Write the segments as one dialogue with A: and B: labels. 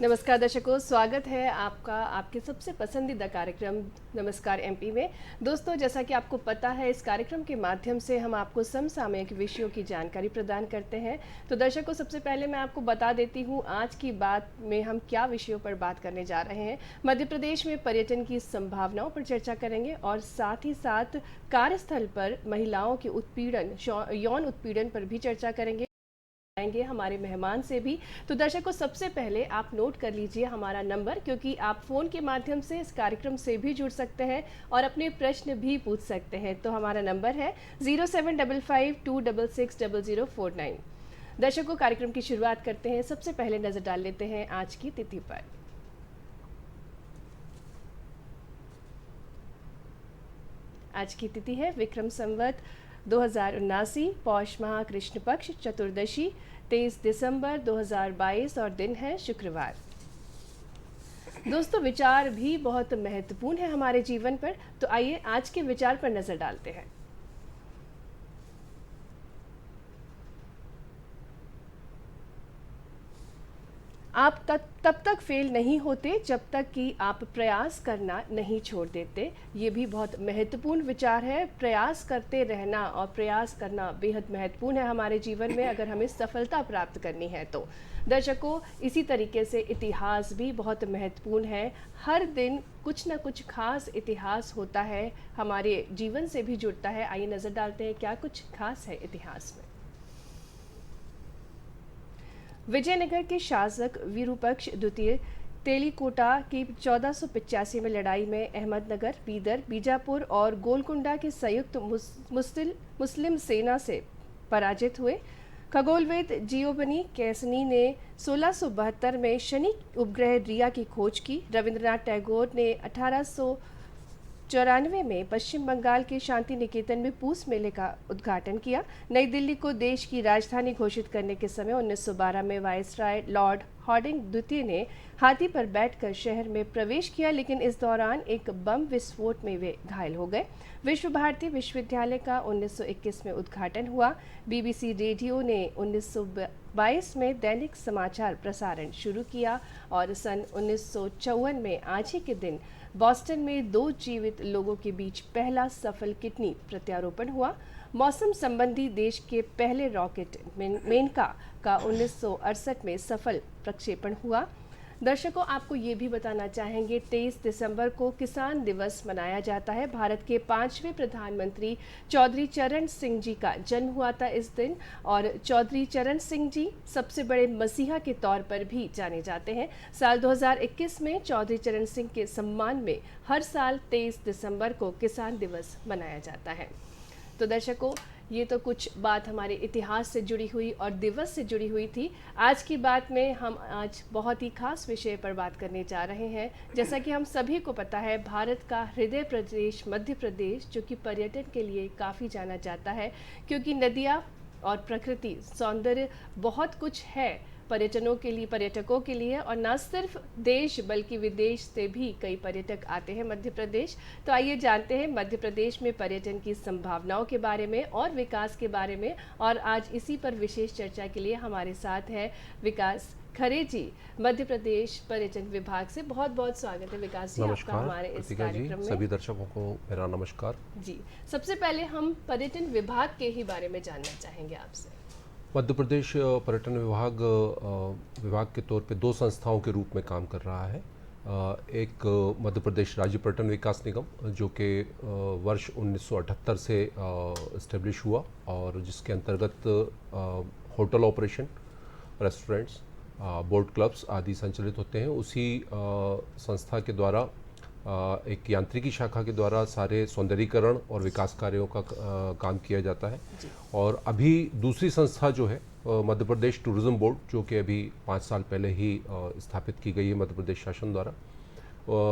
A: नमस्कार दर्शकों, स्वागत है आपका आपके सबसे पसंदीदा कार्यक्रम नमस्कार एमपी में। दोस्तों, जैसा कि आपको पता है, इस कार्यक्रम के माध्यम से हम आपको समसामयिक विषयों की जानकारी प्रदान करते हैं। तो दर्शकों, सबसे पहले मैं आपको बता देती हूँ आज की बात में हम क्या विषयों पर बात करने जा रहे हैं। मध्य प्रदेश में पर्यटन की संभावनाओं पर चर्चा करेंगे और साथ ही साथ कार्यस्थल पर महिलाओं के उत्पीड़न, यौन उत्पीड़न पर भी चर्चा करेंगे आएंगे हमारे मेहमान से भी। तो दर्शकों, सबसे पहले आप नोट कर लीजिए हमारा नंबर, क्योंकि आप फ़ोन के माध्यम से इस कार्यक्रम से भी जुड़ सकते हैं और अपने प्रश्न भी पूछ सकते हैं। तो हमारा नंबर है 0755266049। दर्शकों, कार्यक्रम की शुरुआत करते हैं। सबसे पहले नज़र डाल लेते हैं आज की तिथि पर। आज की तिथि है विक्रम संवत 2079, पौष माह कृष्ण पक्ष चतुर्दशी 23 दिसंबर 2022 और दिन है शुक्रवार। दोस्तों, विचार भी बहुत महत्वपूर्ण है हमारे जीवन पर, तो आइए आज के विचार पर नजर डालते हैं। आप तब तक फेल नहीं होते जब तक कि आप प्रयास करना नहीं छोड़ देते। ये भी बहुत महत्वपूर्ण विचार है। प्रयास करते रहना और प्रयास करना बेहद महत्वपूर्ण है हमारे जीवन में, अगर हमें सफलता प्राप्त करनी है तो। दर्शकों, इसी तरीके से इतिहास भी बहुत महत्वपूर्ण है। हर दिन कुछ ना कुछ खास इतिहास होता है, हमारे जीवन से भी जुड़ता है। आइए नज़र डालते हैं क्या कुछ खास है इतिहास में। विजयनगर के शासक विरूपक्ष द्वितीय तेलीकोटा की 1485 में लड़ाई में अहमदनगर, बीदर, बीजापुर और गोलकुंडा की संयुक्त मुस्लिम सेना से पराजित हुए। खगोलविद जियोबनी कैसनी ने 1672 में शनि उपग्रह रिया की खोज की। रविंद्रनाथ टैगोर ने 1894 में पश्चिम बंगाल के शांति निकेतन में पूस मेले का उद्घाटन किया। नई दिल्ली को देश की राजधानी घोषित करने के समय 1912 में वायसराय लॉर्ड हॉर्डिंग द्वितीय ने हाथी पर बैठकर शहर में प्रवेश किया, लेकिन इस दौरान एक बम विस्फोट में वे घायल हो गए। विश्व भारती विश्वविद्यालय का 1921 में उद्घाटन हुआ। बीबीसी रेडियो ने 1922 में दैनिक समाचार प्रसारण शुरू किया और सन 1954 में आज ही के दिन बॉस्टन में 2 जीवित लोगों के बीच पहला सफल किडनी प्रत्यारोपण हुआ। मौसम संबंधी देश के पहले रॉकेट मेनका का 1968 में सफल प्रक्षेपण हुआ। दर्शकों, आपको ये भी बताना चाहेंगे 23 दिसंबर को किसान दिवस मनाया जाता है। भारत के 5वें प्रधानमंत्री चौधरी चरण सिंह जी का जन्म हुआ था इस दिन, और चौधरी चरण सिंह जी सबसे बड़े मसीहा के तौर पर भी जाने जाते हैं। साल 2021 में चौधरी चरण सिंह के सम्मान में हर साल 23 दिसंबर को किसान दिवस मनाया जाता है। तो दर्शकों, ये तो कुछ बात हमारे इतिहास से जुड़ी हुई और दिवस से जुड़ी हुई थी। आज की बात में हम आज बहुत ही खास विषय पर बात करने जा रहे हैं। जैसा कि हम सभी को पता है, भारत का हृदय प्रदेश मध्य प्रदेश, जो कि पर्यटन के लिए काफ़ी जाना जाता है, क्योंकि नदियाँ और प्रकृति सौंदर्य बहुत कुछ है पर्यटकों के लिए, और न सिर्फ देश बल्कि विदेश से भी कई पर्यटक आते हैं मध्य प्रदेश। तो आइए जानते हैं मध्य प्रदेश में पर्यटन की संभावनाओं के बारे में और विकास के बारे में। और आज इसी पर विशेष चर्चा के लिए हमारे साथ है विकास खरे जी, मध्य प्रदेश पर्यटन विभाग से। बहुत बहुत स्वागत है विकास जी आपका हमारे इस कार्यक्रम में।
B: सभी दर्शकों को मेरा नमस्कार
A: जी। सबसे पहले हम पर्यटन विभाग के ही बारे में जानना चाहेंगे आपसे।
B: मध्य प्रदेश पर्यटन विभाग के तौर पे 2 संस्थाओं के रूप में काम कर रहा है। एक मध्य प्रदेश राज्य पर्यटन विकास निगम, जो कि वर्ष 1978 से इस्टेब्लिश हुआ और जिसके अंतर्गत hotel operation, restaurants, boat clubs आदि संचालित होते हैं। उसी संस्था के द्वारा एक यांत्रिकी शाखा के द्वारा सारे सौंदर्यीकरण और विकास कार्यों का काम किया जाता है। और अभी दूसरी संस्था जो है मध्य प्रदेश टूरिज़्म बोर्ड, जो कि अभी 5 साल पहले ही स्थापित की गई है मध्य प्रदेश शासन द्वारा,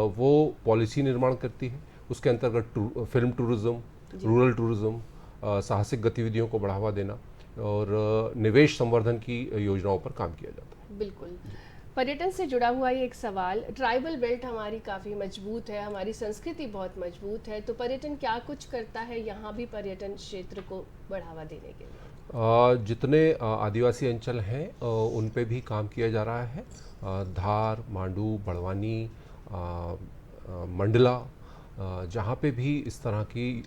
B: वो पॉलिसी निर्माण करती है। उसके अंतर्गत फिल्म टूरिज़्म, रूरल टूरिज़्म, साहसिक गतिविधियों को बढ़ावा देना और निवेश संवर्धन की योजनाओं पर काम किया जाता है।
A: बिल्कुल। पर्यटन से जुड़ा हुआ ये एक सवाल, ट्राइबल बेल्ट हमारी काफ़ी मजबूत है, हमारी संस्कृति बहुत मजबूत है, तो पर्यटन क्या कुछ करता है यहाँ भी पर्यटन क्षेत्र को बढ़ावा देने के लिए?
B: जितने आदिवासी अंचल हैं उन पे भी काम किया जा रहा है। धार, मांडू, बड़वानी, मंडला, जहाँ पे भी इस तरह की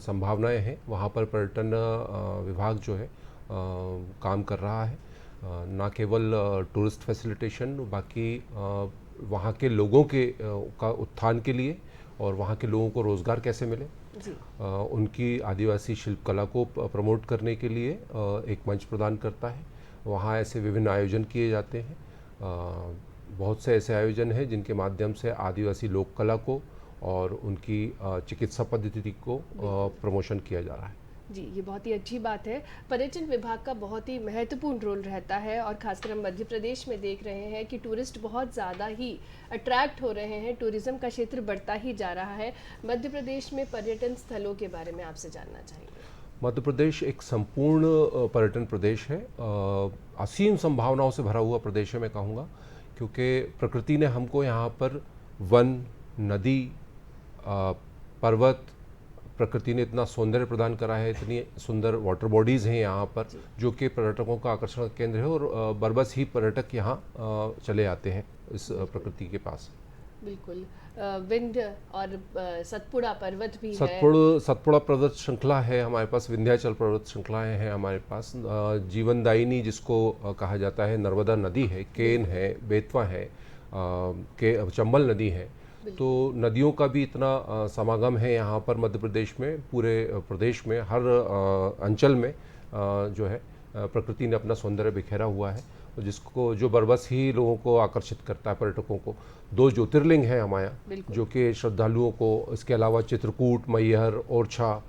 B: संभावनाएं हैं वहाँ पर पर्यटन विभाग जो है काम कर रहा है। ना केवल टूरिस्ट फैसिलिटेशन, बाकी वहाँ के लोगों के का उत्थान के लिए और वहाँ के लोगों को रोज़गार कैसे मिले,
A: जी।
B: उनकी आदिवासी शिल्प कला को प्रमोट करने के लिए एक मंच प्रदान करता है। वहाँ ऐसे विभिन्न आयोजन किए जाते हैं। बहुत से ऐसे आयोजन हैं जिनके माध्यम से आदिवासी लोक कला को और उनकी चिकित्सा पद्धति को प्रमोशन किया जा रहा है।
A: जी, ये बहुत ही अच्छी बात है। पर्यटन विभाग का बहुत ही महत्वपूर्ण रोल रहता है और खासकर हम मध्य प्रदेश में देख रहे हैं कि टूरिस्ट बहुत ज़्यादा ही अट्रैक्ट हो रहे हैं, टूरिज़्म का क्षेत्र बढ़ता ही जा रहा है। मध्य प्रदेश में पर्यटन स्थलों के बारे में आपसे जानना चाहेंगे।
B: मध्य प्रदेश एक संपूर्ण पर्यटन प्रदेश है, असीम संभावनाओं से भरा हुआ प्रदेश है मैं कहूँगा, क्योंकि प्रकृति ने हमको यहाँ पर वन, नदी, पर्वत, प्रकृति ने इतना सौंदर्य प्रदान करा है, इतनी सुंदर वाटर बॉडीज़ हैं यहाँ पर जो कि पर्यटकों का आकर्षण का केंद्र है और बरबस ही पर्यटक यहाँ चले आते हैं इस प्रकृति के पास।
A: बिल्कुल। विंध्य और सतपुड़ा पर्वत भी है।
B: सतपुड़ा पर्वत श्रृंखला है हमारे पास, विंध्याचल पर्वत श्रृंखलाएँ हैं हमारे पास, जीवनदायिनी जिसको कहा जाता है, नर्मदा नदी है, केन है, बेतवा है, चंबल नदी है। तो नदियों का भी इतना समागम है यहाँ पर मध्य प्रदेश में, पूरे प्रदेश में हर अंचल में जो है प्रकृति ने अपना सौंदर्य बिखेरा हुआ है, जिसको जो बरबस ही लोगों को आकर्षित करता है, पर्यटकों को। 2 ज्योतिर्लिंग हैं हमारे यहाँ जो कि श्रद्धालुओं को, इसके अलावा चित्रकूट, मैहर, ओरछा,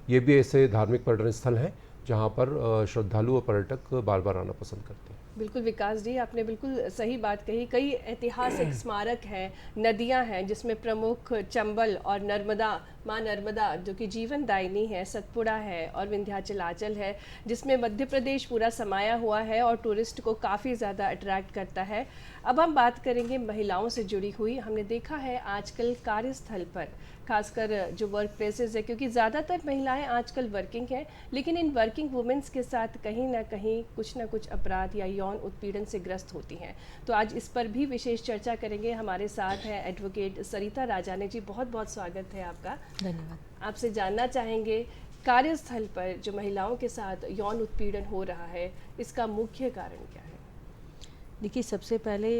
B: ये भी ऐसे धार्मिक पर्यटन स्थल हैं जहाँ पर श्रद्धालु और पर्यटक बार बार आना पसंद करते हैं।
A: बिल्कुल विकास जी, आपने बिल्कुल सही बात कही। कई ऐतिहासिक स्मारक हैं, नदियां हैं, जिसमें प्रमुख चंबल और नर्मदा, माँ नर्मदा जो कि जीवनदायिनी है, सतपुड़ा है और विंध्याचल आंचल है, जिसमें मध्य प्रदेश पूरा समाया हुआ है और टूरिस्ट को काफ़ी ज़्यादा अट्रैक्ट करता है। अब हम बात करेंगे महिलाओं से जुड़ी हुई। हमने देखा है आजकल कार्यस्थल पर, खासकर जो वर्क प्लेसेस है, क्योंकि ज़्यादातर महिलाएं आजकल वर्किंग हैं, लेकिन इन वर्किंग वुमेंस के साथ कहीं ना कहीं कुछ ना कुछ अपराध या यौन उत्पीड़न से ग्रस्त होती हैं। तो आज इस पर भी विशेष चर्चा करेंगे। हमारे साथ है एडवोकेट सरिता राजाने जी, बहुत बहुत स्वागत है आपका।
C: धन्यवाद।
A: आपसे जानना चाहेंगे, कार्यस्थल पर जो महिलाओं के साथ यौन उत्पीड़न हो रहा है, इसका मुख्य कारण क्या है?
C: देखिए, सबसे पहले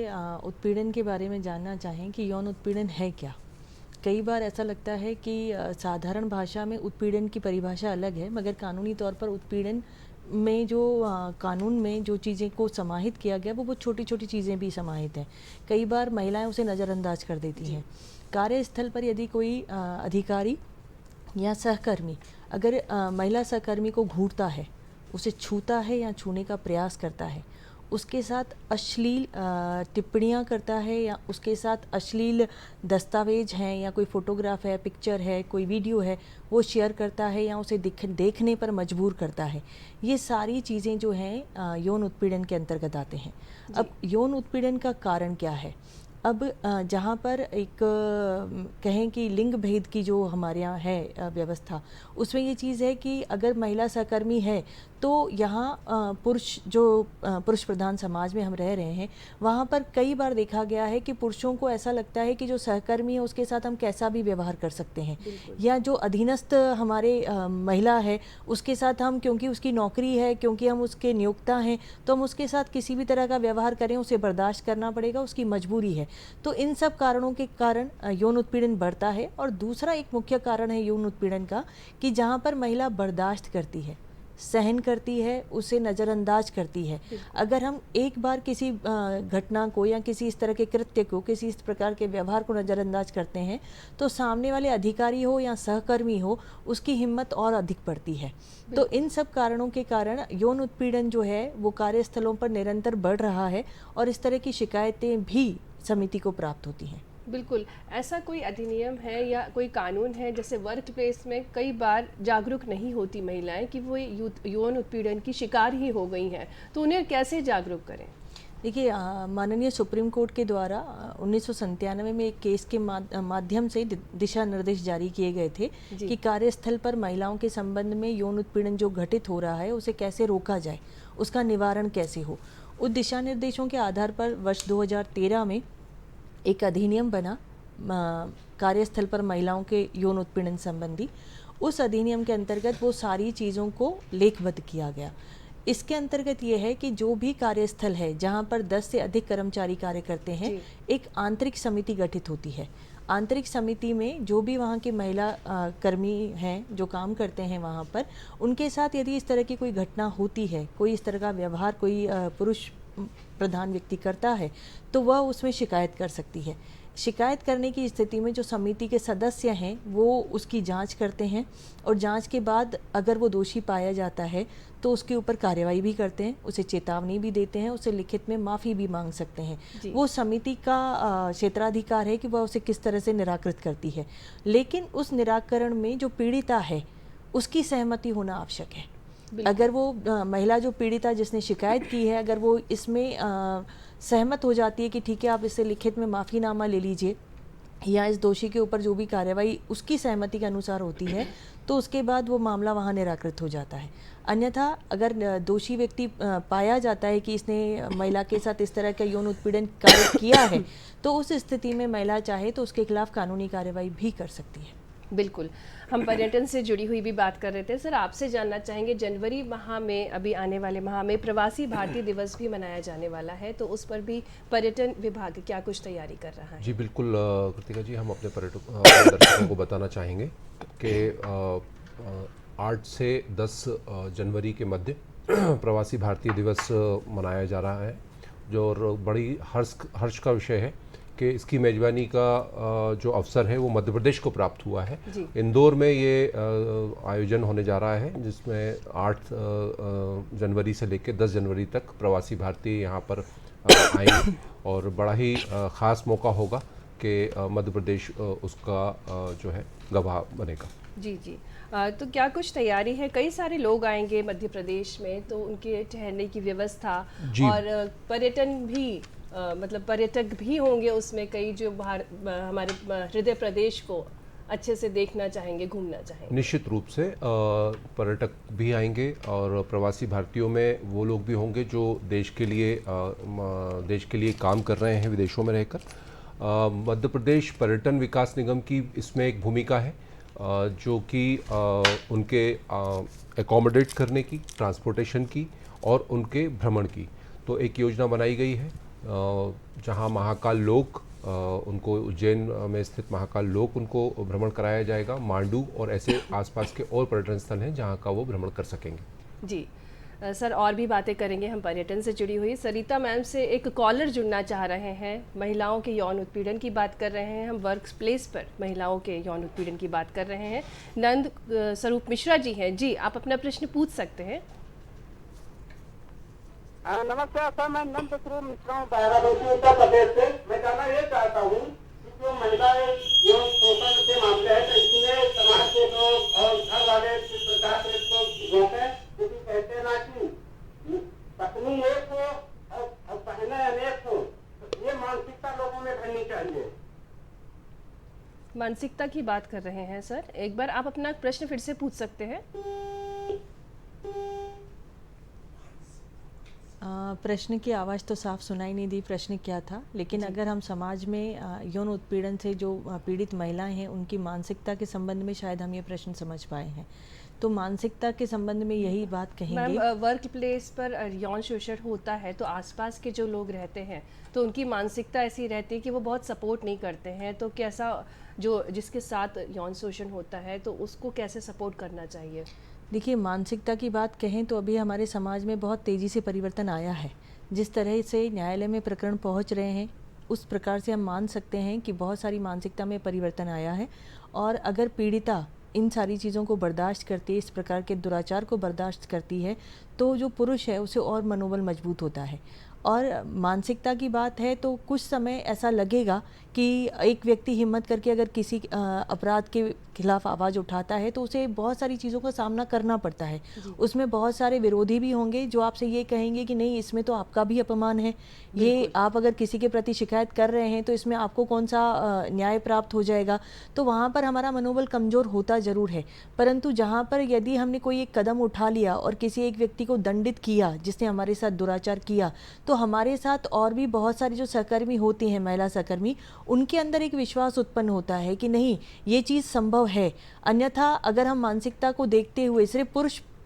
C: उत्पीड़न के बारे में जानना चाहें कि यौन उत्पीड़न है क्या। कई बार ऐसा लगता है कि साधारण भाषा में उत्पीड़न की परिभाषा अलग है, मगर कानूनी तौर पर उत्पीड़न में जो कानून में जो चीज़ें को समाहित किया गया वो बहुत छोटी छोटी चीज़ें भी समाहित हैं। कई बार महिलाएं उसे नज़रअंदाज कर देती हैं। कार्यस्थल पर यदि कोई अधिकारी या सहकर्मी अगर महिला सहकर्मी को घूरता है, उसे छूता है या छूने का प्रयास करता है, उसके साथ अश्लील टिप्पणियाँ करता है या उसके साथ अश्लील दस्तावेज हैं या कोई फ़ोटोग्राफ है, पिक्चर है, कोई वीडियो है, वो शेयर करता है या उसे देखने पर मजबूर करता है, ये सारी चीज़ें जो हैं यौन उत्पीड़न के अंतर्गत आते हैं। अब यौन उत्पीड़न का कारण क्या है? अब जहाँ पर एक कहें कि लिंग भेद की जो हमारे यहाँ है व्यवस्था, उसमें ये चीज़ है कि अगर महिला सहकर्मी है तो यहाँ पुरुष प्रधान समाज में हम रह रहे हैं, वहाँ पर कई बार देखा गया है कि पुरुषों को ऐसा लगता है कि जो सहकर्मी है उसके साथ हम कैसा भी व्यवहार कर सकते हैं, या जो अधीनस्थ हमारे महिला है उसके साथ हम, क्योंकि उसकी नौकरी है, क्योंकि हम उसके नियोक्ता हैं, तो हम उसके साथ किसी भी तरह का व्यवहार करें उसे बर्दाश्त करना पड़ेगा, उसकी मजबूरी है। तो इन सब कारणों के कारण यौन उत्पीड़न बढ़ता है। और दूसरा एक मुख्य कारण है यौन उत्पीड़न का कि जहाँ पर महिला बर्दाश्त करती है, सहन करती है, उसे नज़रअंदाज करती है। अगर हम एक बार किसी घटना को या किसी इस तरह के कृत्य को, किसी इस प्रकार के व्यवहार को नज़रअंदाज करते हैं तो सामने वाले अधिकारी हो या सहकर्मी हो, उसकी हिम्मत और अधिक बढ़ती है। तो इन सब कारणों के कारण यौन उत्पीड़न जो है वो कार्यस्थलों पर निरंतर बढ़ रहा है और इस तरह की शिकायतें भी समिति को प्राप्त होती हैं।
A: बिल्कुल। ऐसा कोई अधिनियम है या कोई कानून है, जैसे वर्क प्लेस में कई बार जागरूक नहीं होती महिलाएं कि वो यौन उत्पीड़न की शिकार ही हो गई हैं, तो उन्हें कैसे जागरूक करें?
C: देखिए माननीय सुप्रीम कोर्ट के द्वारा 1997 में एक केस के माध्यम से दिशा निर्देश जारी किए गए थे कि कार्यस्थल पर महिलाओं के संबंध में यौन उत्पीड़न जो घटित हो रहा है उसे कैसे रोका जाए, उसका निवारण कैसे हो। उस दिशा निर्देशों के आधार पर वर्ष 2013 में एक अधिनियम बना कार्यस्थल पर महिलाओं के यौन उत्पीड़न संबंधी। उस अधिनियम के अंतर्गत वो सारी चीज़ों को लेखबद्ध किया गया। इसके अंतर्गत ये है कि जो भी कार्यस्थल है जहाँ पर 10 से अधिक कर्मचारी कार्य करते हैं, एक आंतरिक समिति गठित होती है। आंतरिक समिति में जो भी वहाँ के महिला कर्मी हैं जो काम करते हैं वहाँ पर, उनके साथ यदि इस तरह की कोई घटना होती है, कोई इस तरह का व्यवहार कोई पुरुष प्रधान व्यक्ति करता है, तो वह उसमें शिकायत कर सकती है। शिकायत करने की स्थिति में जो समिति के सदस्य हैं वो उसकी जांच करते हैं और जांच के बाद अगर वो दोषी पाया जाता है तो उसके ऊपर कार्रवाई भी करते हैं, उसे चेतावनी भी देते हैं, उसे लिखित में माफ़ी भी मांग सकते हैं। वो समिति का क्षेत्राधिकार है कि वह उसे किस तरह से निराकृत करती है, लेकिन उस निराकरण में जो पीड़िता है उसकी सहमति होना आवश्यक है। अगर वो महिला जो पीड़िता जिसने शिकायत की है, अगर वो इसमें सहमत हो जाती है कि ठीक है आप इससे लिखित में माफ़ीनामा ले लीजिए या इस दोषी के ऊपर जो भी कार्रवाई उसकी सहमति के अनुसार होती है, तो उसके बाद वो मामला वहाँ निराकृत हो जाता है। अन्यथा अगर दोषी व्यक्ति पाया जाता है कि इसने महिला के साथ इस तरह का यौन उत्पीड़न कार्य किया है, तो उस स्थिति में महिला चाहे तो उसके खिलाफ कानूनी कार्रवाई भी कर सकती है।
A: बिल्कुल, हम पर्यटन से जुड़ी हुई भी बात कर रहे थे। सर, आपसे जानना चाहेंगे, जनवरी माह में, अभी आने वाले माह में प्रवासी भारतीय दिवस भी मनाया जाने वाला है, तो उस पर भी पर्यटन विभाग क्या कुछ तैयारी कर रहा है?
B: जी बिल्कुल कृतिका जी, हम अपने दर्शकों को बताना चाहेंगे कि 8 से 10 जनवरी के मध्य प्रवासी भारतीय दिवस मनाया जा रहा है, जो बड़ी हर्ष का विषय है कि इसकी मेज़बानी का जो अवसर है वो मध्य प्रदेश को प्राप्त हुआ है। इंदौर में ये आयोजन होने जा रहा है, जिसमें 8 जनवरी से लेकर 10 जनवरी तक प्रवासी भारतीय यहाँ पर आएंगे और बड़ा ही ख़ास मौका होगा कि मध्य प्रदेश उसका जो है गवाह बनेगा।
A: जी जी, तो क्या कुछ तैयारी है? कई सारे लोग आएंगे मध्य प्रदेश में, तो उनके ठहरने की व्यवस्था और पर्यटन भी मतलब पर्यटक भी होंगे उसमें, कई जो हमारे हृदय प्रदेश को अच्छे से देखना चाहेंगे, घूमना चाहेंगे।
B: निश्चित रूप से पर्यटक भी आएंगे और प्रवासी भारतीयों में वो लोग भी होंगे जो देश के लिए काम कर रहे हैं विदेशों में रहकर। मध्य प्रदेश पर्यटन विकास निगम की इसमें एक भूमिका है, जो कि उनके एकोमोडेट करने की, ट्रांसपोर्टेशन की और उनके भ्रमण की। तो एक योजना बनाई गई है जहां महाकाल लोक, उनको उज्जैन में स्थित महाकाल लोक उनको भ्रमण कराया जाएगा। मांडू और ऐसे आसपास के और पर्यटन स्थल हैं जहां का वो भ्रमण कर सकेंगे।
A: जी सर, और भी बातें करेंगे हम पर्यटन से जुड़ी हुई। सरिता मैम से एक कॉलर जुड़ना चाह रहे हैं, महिलाओं के यौन उत्पीड़न की बात कर रहे हैं हम, वर्क प्लेस पर महिलाओं के यौन उत्पीड़न की बात कर रहे हैं। नंद स्वरूप मिश्रा जी हैं। जी, आप अपना प्रश्न पूछ सकते हैं।
D: नमस्कार सर, मैं नंद स्वरूप मिश्रा हूँ, बाराबंकी उत्तर प्रदेश से। मैं जानना ये चाहता हूँ कि जो महिलाएं यौन शोषण के मामले है, तो इसमें समाज के लोग और घर वाले किस प्रकार से इसको रोकें, क्योंकि कहते ना कि पत्नी एक हो और पहले अनेक हो, तो ये मानसिकता लोगों में भरनी चाहिए।
A: मानसिकता की बात कर रहे हैं सर, एक बार आप अपना प्रश्न फिर से पूछ सकते हैं।
C: प्रश्न की आवाज़ तो साफ सुनाई नहीं दी, प्रश्न क्या था, लेकिन अगर हम समाज में यौन उत्पीड़न से जो पीड़ित महिलाएं हैं उनकी मानसिकता के संबंध में शायद हम ये प्रश्न समझ पाए हैं। तो मानसिकता के संबंध में यही बात कहेंगे।
A: मैम, वर्क प्लेस पर यौन शोषण होता है तो आसपास के जो लोग रहते हैं तो उनकी मानसिकता ऐसी रहती है कि वो बहुत सपोर्ट नहीं करते हैं, तो कैसा जो जिसके साथ यौन शोषण होता है तो उसको कैसे सपोर्ट करना चाहिए?
C: देखिए, मानसिकता की बात कहें तो अभी हमारे समाज में बहुत तेज़ी से परिवर्तन आया है। जिस तरह से न्यायालय में प्रकरण पहुंच रहे हैं उस प्रकार से हम मान सकते हैं कि बहुत सारी मानसिकता में परिवर्तन आया है। और अगर पीड़िता इन सारी चीज़ों को बर्दाश्त करती है, इस प्रकार के दुराचार को बर्दाश्त करती है, तो जो पुरुष है उसे और मनोबल मजबूत होता है। और मानसिकता की बात है तो कुछ समय ऐसा लगेगा कि एक व्यक्ति हिम्मत करके अगर किसी अपराध के खिलाफ आवाज़ उठाता है तो उसे बहुत सारी चीज़ों का सामना करना पड़ता है। उसमें बहुत सारे विरोधी भी होंगे जो आपसे ये कहेंगे कि नहीं, इसमें तो आपका भी अपमान है, ये आप अगर किसी के प्रति शिकायत कर रहे हैं तो इसमें आपको कौन सा न्याय प्राप्त हो जाएगा। तो वहाँ पर हमारा मनोबल कमज़ोर होता ज़रूर है, परंतु जहाँ पर यदि हमने कोई एक कदम उठा लिया और किसी एक व्यक्ति को दंडित किया जिसने हमारे साथ दुराचार किया, तो हमारे साथ और भी बहुत सारी जो सहकर्मी होती हैं, महिला सहकर्मी, उनके अंदर एक विश्वास उत्पन्न होता है कि नहीं, ये चीज़ संभव है। अन्यथा अगर हम मानसिकता को देखते हुए सिर्फ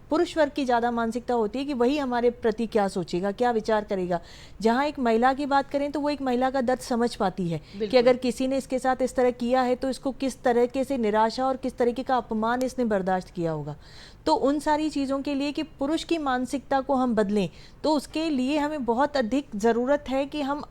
C: पुरुष वर्ग की ज़्यादा मानसिकता होती है कि वही हमारे प्रति क्या सोचेगा, क्या विचार करेगा। जहाँ एक महिला की बात करें तो वो एक महिला का दर्द समझ पाती है कि अगर किसी ने इसके साथ इस तरह किया है तो इसको किस तरीके से निराशा और किस तरीके का अपमान इसने बर्दाश्त किया होगा। तो उन सारी चीज़ों के लिए कि पुरुष की मानसिकता को हम बदलें, तो उसके लिए हमें बहुत अधिक ज़रूरत है कि हम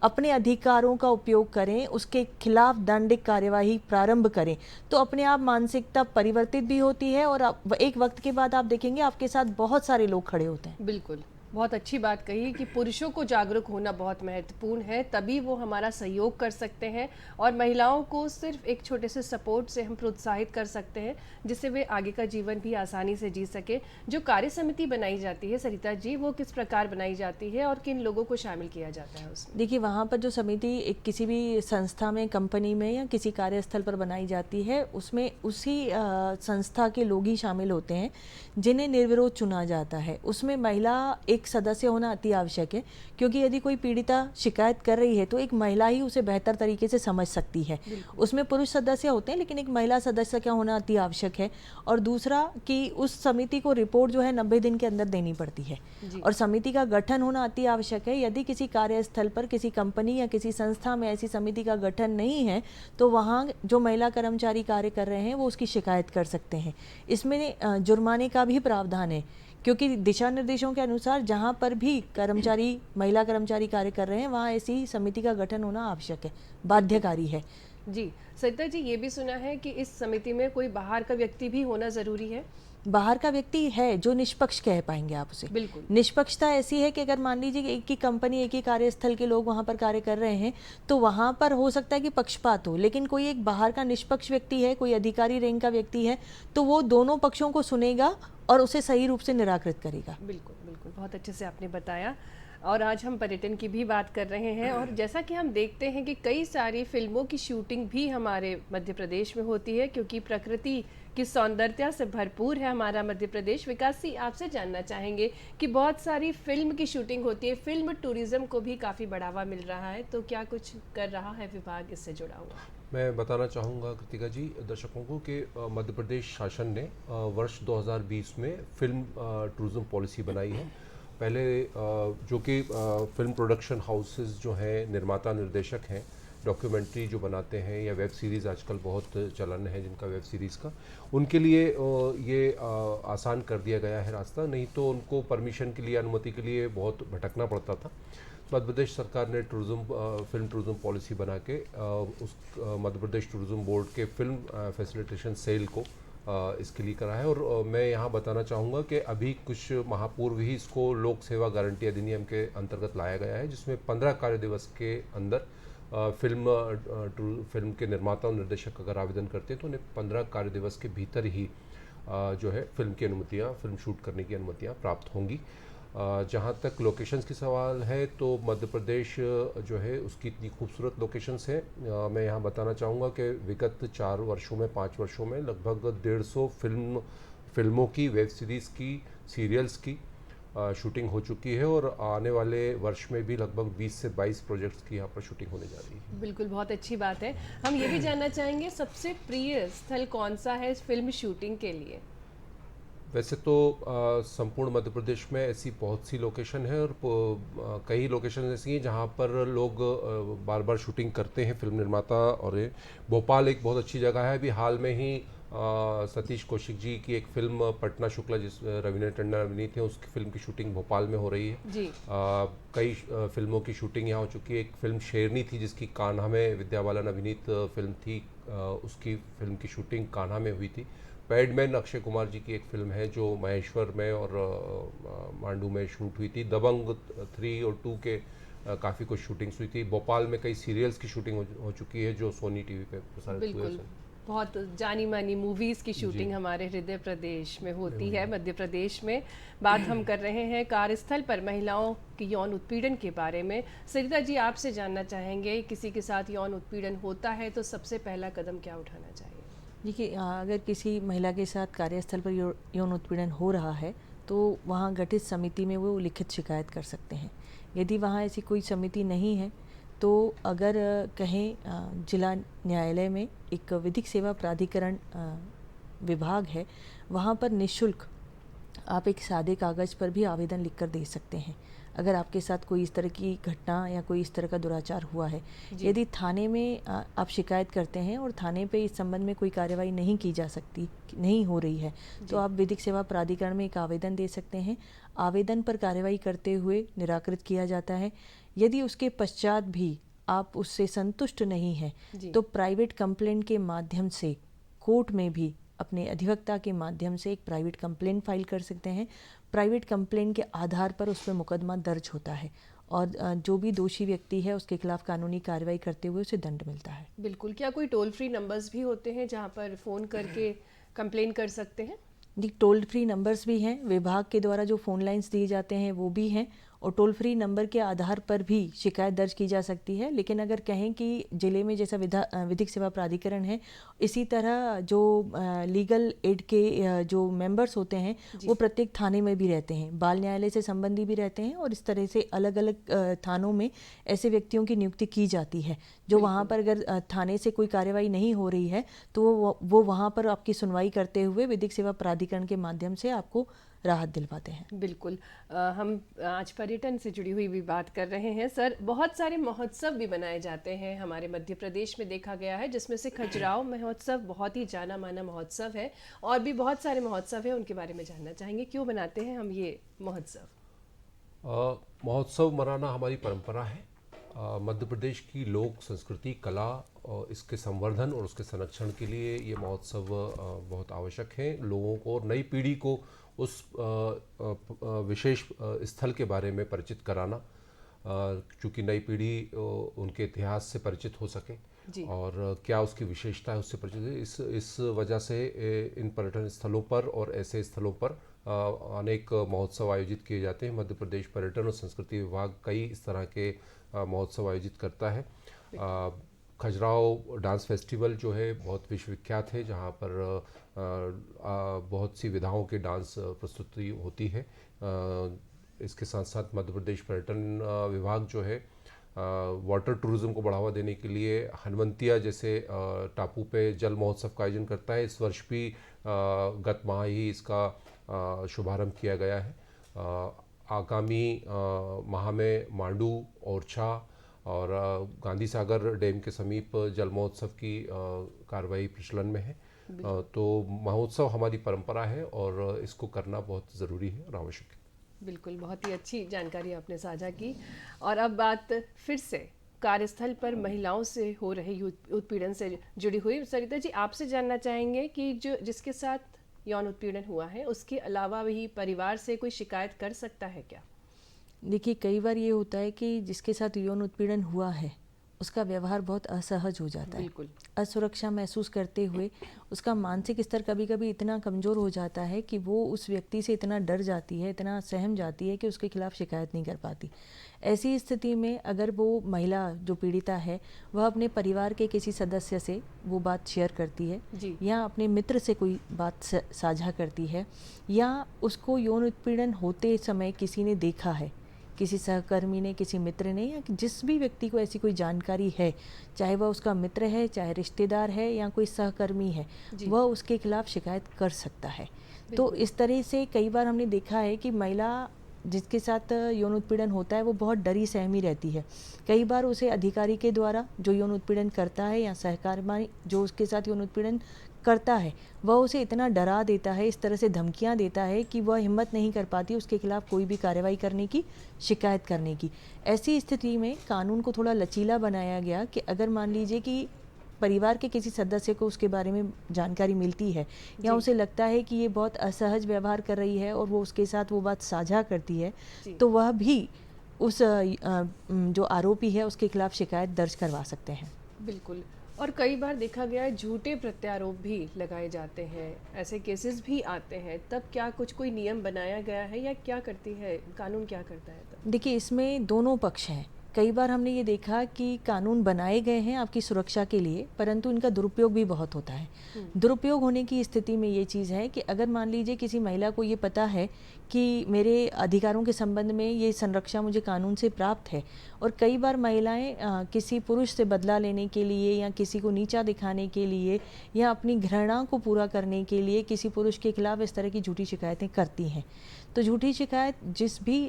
C: अपने अधिकारों का उपयोग करें, उसके खिलाफ दंडिक कार्यवाही प्रारंभ करें। तो अपने आप मानसिकता परिवर्तित भी होती है और एक वक्त के बाद आप देखेंगे आपके साथ बहुत सारे लोग खड़े होते हैं।
A: बिल्कुल, बहुत अच्छी बात कही कि पुरुषों को जागरूक होना बहुत महत्वपूर्ण है, तभी वो हमारा सहयोग कर सकते हैं और महिलाओं को सिर्फ एक छोटे से सपोर्ट से हम प्रोत्साहित कर सकते हैं जिससे वे आगे का जीवन भी आसानी से जी सके। जो कार्य समिति बनाई जाती है सरिता जी, वो किस प्रकार बनाई जाती है और किन लोगों को शामिल किया जाता है उसमें?
C: देखिए, वहाँ पर जो समिति एक किसी भी संस्था में, कंपनी में या किसी कार्यस्थल पर बनाई जाती है, उसमें उसी संस्था के लोग ही शामिल होते हैं जिन्हें निर्विरोध चुना जाता है। उसमें महिला एक सदस्य होना अति आवश्यक है, क्योंकि यदि कोई पीड़िता शिकायत कर रही है तो एक महिला ही उसे बेहतर तरीके से समझ सकती है। उसमें पुरुष सदस्य होते हैं लेकिन एक महिला सदस्य का होना अति आवश्यक है। और दूसरा कि उस समिति को रिपोर्ट जो है 90 दिन के अंदर देनी पड़ती है और समिति का गठन होना अति आवश्यक है। यदि किसी कार्यस्थल पर, किसी कंपनी या किसी संस्था में ऐसी समिति का गठन नहीं है तो वहाँ जो महिला कर्मचारी कार्य कर रहे हैं वो उसकी शिकायत कर सकते हैं। इसमें जुर्माने का भी प्रावधान है, क्योंकि दिशा निर्देशों के अनुसार जहाँ पर भी महिला कर्मचारी कार्य कर रहे हैं वहाँ ऐसी समिति का गठन होना आवश्यक है, बाध्यकारी है।
A: जी सरिता जी, ये भी सुना है कि इस समिति में कोई बाहर का व्यक्ति भी होना जरूरी है?
C: बाहर का व्यक्ति है जो निष्पक्ष कह पाएंगे आप उसे।
A: बिल्कुल।
C: निष्पक्षता ऐसी है कि अगर मान लीजिए एक ही कंपनी, एक ही कार्यस्थल के लोग वहाँ पर कार्य कर रहे हैं तो वहाँ पर हो सकता है कि पक्षपात हो, लेकिन कोई एक बाहर का निष्पक्ष व्यक्ति है, कोई अधिकारी रैंक का व्यक्ति है, तो वो दोनों पक्षों को सुनेगा और उसे सही रूप से निराकृत करेगा।
A: बिल्कुल बिल्कुल, बहुत अच्छे से आपने बताया। और आज हम पर्यटन की भी बात कर रहे हैं और जैसा कि हम देखते हैं कि कई सारी फिल्मों की शूटिंग भी हमारे मध्य प्रदेश में होती है, क्योंकि प्रकृति की सौंदर्यता से भरपूर है हमारा मध्य प्रदेश। विकास जी, आपसे जानना चाहेंगे कि बहुत सारी फिल्म की शूटिंग होती है, फिल्म टूरिज्म को भी काफ़ी बढ़ावा मिल रहा है, तो क्या कुछ कर रहा है विभाग इससे जुड़ा हुआ?
B: मैं बताना चाहूँगा कृतिका जी दर्शकों को कि मध्य प्रदेश शासन ने वर्ष 2020 में फिल्म टूरिज्म पॉलिसी बनाई है। पहले जो कि फिल्म प्रोडक्शन हाउसेस जो हैं, निर्माता निर्देशक हैं, डॉक्यूमेंट्री जो बनाते हैं या वेब सीरीज़ आजकल बहुत चलन है जिनका वेब सीरीज़ का, उनके लिए ये आसान कर दिया गया है रास्ता। नहीं तो उनको परमिशन के लिए, अनुमति के लिए बहुत भटकना पड़ता था। मध्य प्रदेश सरकार ने फिल्म टूरिज्म पॉलिसी बना के उस मध्य प्रदेश टूरिज्म बोर्ड के फिल्म फैसिलिटेशन सेल को इसके लिए करा है। और मैं यहाँ बताना चाहूँगा कि अभी कुछ माह पूर्व ही इसको लोक सेवा गारंटी अधिनियम के अंतर्गत लाया गया है, जिसमें 15 कार्य दिवस के अंदर फिल्म के निर्माता और निर्देशक अगर आवेदन करते हैं तो उन्हें 15 कार्य दिवस के भीतर ही जो है फिल्म की अनुमतियाँ, फिल्म शूट करने की अनुमतियाँ प्राप्त होंगी। जहाँ तक लोकेशंस की सवाल है तो मध्य प्रदेश जो है उसकी इतनी खूबसूरत लोकेशंस हैं। मैं यहाँ बताना चाहूँगा कि विगत 4 वर्षों में, 5 वर्षों में लगभग 150 फिल्मों की, वेब सीरीज़ की, सीरियल्स की शूटिंग हो चुकी है और आने वाले वर्ष में भी लगभग 20 से 22 प्रोजेक्ट्स की यहाँ पर शूटिंग होने जा रही है।
A: बिल्कुल, बहुत अच्छी बात है। हम ये भी जानना चाहेंगे सबसे प्रिय स्थल कौन सा है इस फिल्म शूटिंग के लिए?
B: वैसे तो संपूर्ण मध्य प्रदेश में ऐसी बहुत सी लोकेशन है और कई लोकेशन ऐसी हैं जहाँ पर लोग बार बार शूटिंग करते हैं, फिल्म निर्माता। और भोपाल एक बहुत अच्छी जगह है। अभी हाल में ही सतीश कौशिक जी की एक फिल्म पटना शुक्ला, जिस रवीना टंडन अभिनीत है, उसकी फिल्म की शूटिंग भोपाल में हो रही है
A: जी।
B: कई फिल्मों की शूटिंग यहाँ हो चुकी है। एक फिल्म शेरनी थी जिसकी कान्हा में विद्या बालन अभिनीत फिल्म थी, उसकी फिल्म की शूटिंग कान्हा में हुई थी। पैडमैन अक्षय कुमार जी की एक फिल्म है जो महेश्वर में और मांडू में शूट हुई थी। दबंग 3 और 2 के काफ़ी कुछ शूटिंग्स हुई थी। भोपाल में कई सीरियल्स की शूटिंग हो चुकी है जो सोनी टीवी पे प्रसारित हुए
A: बिल्कुल,
B: हैं।
A: बहुत जानी मानी मूवीज़ की शूटिंग हमारे हृदय प्रदेश में होती है, मध्य प्रदेश में। बात हम कर रहे हैं कार्यस्थल पर महिलाओं की यौन उत्पीड़न के बारे में। सरिता जी, आपसे जानना चाहेंगे, किसी के साथ यौन उत्पीड़न होता है तो सबसे पहला कदम क्या उठाना चाहिए?
C: देखिए, अगर किसी महिला के साथ कार्यस्थल पर यौन उत्पीड़न हो रहा है तो वहाँ गठित समिति में वो लिखित शिकायत कर सकते हैं। यदि वहाँ ऐसी कोई समिति नहीं है तो अगर कहें जिला न्यायालय में एक विधिक सेवा प्राधिकरण विभाग है, वहाँ पर निःशुल्क आप एक सादे कागज़ पर भी आवेदन लिखकर दे सकते हैं अगर आपके साथ कोई इस तरह की घटना या कोई इस तरह का दुराचार हुआ है। यदि थाने में आप शिकायत करते हैं और थाने पे इस संबंध में कोई कार्रवाई नहीं की जा सकती, नहीं हो रही है, तो आप विधिक सेवा प्राधिकरण में एक आवेदन दे सकते हैं। आवेदन पर कार्रवाई करते हुए निराकृत किया जाता है। यदि उसके पश्चात भी आप उससे संतुष्ट नहीं हैं तो प्राइवेट कंप्लेंट के माध्यम से कोर्ट में भी अपने अधिवक्ता के माध्यम से एक प्राइवेट कंप्लेंट फाइल कर सकते हैं। प्राइवेट कंप्लेंट के आधार पर उस पर मुकदमा दर्ज होता है और जो भी दोषी व्यक्ति है उसके खिलाफ कानूनी कार्रवाई करते हुए उसे दंड मिलता है।
A: बिल्कुल। क्या कोई टोल फ्री नंबर्स भी होते हैं जहां पर फ़ोन करके कंप्लेन कर सकते हैं?
C: जी, टोल फ्री नंबर्स भी हैं, विभाग के द्वारा जो फ़ोन लाइंस दिए जाते हैं वो भी हैं और टोल फ्री नंबर के आधार पर भी शिकायत दर्ज की जा सकती है। लेकिन अगर कहें कि ज़िले में जैसा विधिक सेवा प्राधिकरण है, इसी तरह जो लीगल एड के जो मेंबर्स होते हैं वो प्रत्येक थाने में भी रहते हैं, बाल न्यायालय से संबंधी भी रहते हैं और इस तरह से अलग अलग थानों में ऐसे व्यक्तियों की नियुक्ति की जाती है जो वहाँ पर अगर थाने से कोई कार्रवाई नहीं हो रही है तो वो वहाँ पर आपकी सुनवाई करते हुए विधिक सेवा प्राधिकरण के माध्यम से आपको राहत दिलवाते हैं।
A: बिल्कुल। हम आज पर्यटन से जुड़ी हुई भी बात कर रहे हैं। सर, बहुत सारे महोत्सव भी मनाए जाते हैं हमारे मध्य प्रदेश में, देखा गया है, जिसमें से खजुराहो महोत्सव बहुत ही जाना माना महोत्सव है और भी बहुत सारे महोत्सव हैं, उनके बारे में जानना चाहेंगे। क्यों मनाते हैं हम ये महोत्सव?
B: महोत्सव मनाना हमारी परंपरा है। मध्य प्रदेश की लोक संस्कृति, कला और इसके संवर्धन और उसके संरक्षण के लिए ये महोत्सव बहुत आवश्यक है। लोगों को, नई पीढ़ी को उस विशेष स्थल के बारे में परिचित कराना, चूँकि नई पीढ़ी उनके इतिहास से परिचित हो सके और क्या उसकी विशेषता है उससे परिचित है। इस वजह से इन पर्यटन स्थलों पर और ऐसे स्थलों पर अनेक महोत्सव आयोजित किए जाते हैं। मध्य प्रदेश पर्यटन और संस्कृति विभाग कई इस तरह के महोत्सव आयोजित करता है। खजुराहो डांस फेस्टिवल जो है बहुत विश्वविख्यात है, जहाँ पर बहुत सी विधाओं के डांस प्रस्तुति होती है। इसके साथ साथ मध्य प्रदेश पर्यटन विभाग जो है वाटर टूरिज़्म को बढ़ावा देने के लिए हनुमंतिया जैसे टापू पे जल महोत्सव का आयोजन करता है। इस वर्ष भी गत माह ही इसका शुभारंभ किया गया है। आगामी माह में मांडू, ओरछा और गांधी सागर डैम के समीप जल महोत्सव की कार्रवाई प्रचलन में है। तो महोत्सव हमारी परंपरा है और इसको करना बहुत ज़रूरी है और आवश्यक है।
A: बिल्कुल, बहुत ही अच्छी जानकारी आपने साझा की। और अब बात फिर से कार्यस्थल पर महिलाओं से हो रहे उत्पीड़न से जुड़ी हुई। सरिता जी, आपसे जानना चाहेंगे कि जिसके साथ यौन उत्पीड़न हुआ है उसके अलावा भी परिवार से कोई शिकायत कर सकता है क्या?
C: देखिए, कई बार ये होता है कि जिसके साथ यौन उत्पीड़न हुआ है उसका व्यवहार बहुत असहज हो जाता है, असुरक्षा महसूस करते हुए उसका मानसिक स्तर कभी कभी इतना कमज़ोर हो जाता है कि वो उस व्यक्ति से इतना डर जाती है, इतना सहम जाती है कि उसके खिलाफ शिकायत नहीं कर पाती। ऐसी स्थिति में अगर वो महिला जो पीड़िता है वह अपने परिवार के किसी सदस्य से वो बात शेयर करती है या अपने मित्र से कोई बात साझा करती है या उसको यौन उत्पीड़न होते समय किसी ने देखा है, किसी सहकर्मी ने, किसी मित्र ने, या जिस भी व्यक्ति को ऐसी कोई जानकारी है, चाहे वह उसका मित्र है, चाहे रिश्तेदार है या कोई सहकर्मी है, वह उसके खिलाफ शिकायत कर सकता है। तो इस तरह से कई बार हमने देखा है कि महिला जिसके साथ यौन उत्पीड़न होता है वो बहुत डरी सहमी रहती है। कई बार उसे अधिकारी के द्वारा जो यौन उत्पीड़न करता है या सहकर्मी जो उसके साथ यौन उत्पीड़न करता है वह उसे इतना डरा देता है, इस तरह से धमकियां देता है कि वह हिम्मत नहीं कर पाती उसके खिलाफ कोई भी कार्रवाई करने की, शिकायत करने की। ऐसी स्थिति में कानून को थोड़ा लचीला बनाया गया कि अगर मान लीजिए कि परिवार के किसी सदस्य को उसके बारे में जानकारी मिलती है या उसे लगता है कि ये बहुत असहज व्यवहार कर रही है और वो उसके साथ वो बात साझा करती है, तो वह भी उस जो आरोपी है उसके खिलाफ शिकायत दर्ज करवा सकते हैं।
A: बिल्कुल। और कई बार देखा गया है झूठे प्रत्यारोप भी लगाए जाते हैं, ऐसे केसेस भी आते हैं, तब क्या कुछ कोई नियम बनाया गया है या क्या करती है कानून, क्या करता है तब?
C: देखिए, इसमें दोनों पक्ष हैं। कई बार हमने ये देखा कि कानून बनाए गए हैं आपकी सुरक्षा के लिए, परंतु इनका दुरुपयोग भी बहुत होता है। दुरुपयोग होने की स्थिति में ये चीज़ है कि अगर मान लीजिए किसी महिला को ये पता है कि मेरे अधिकारों के संबंध में ये संरक्षण मुझे कानून से प्राप्त है, और कई बार महिलाएं किसी पुरुष से बदला लेने के लिए या किसी को नीचा दिखाने के लिए या अपनी घृणा को पूरा करने के लिए किसी पुरुष के खिलाफ इस तरह की झूठी शिकायतें करती हैं। तो झूठी शिकायत जिस भी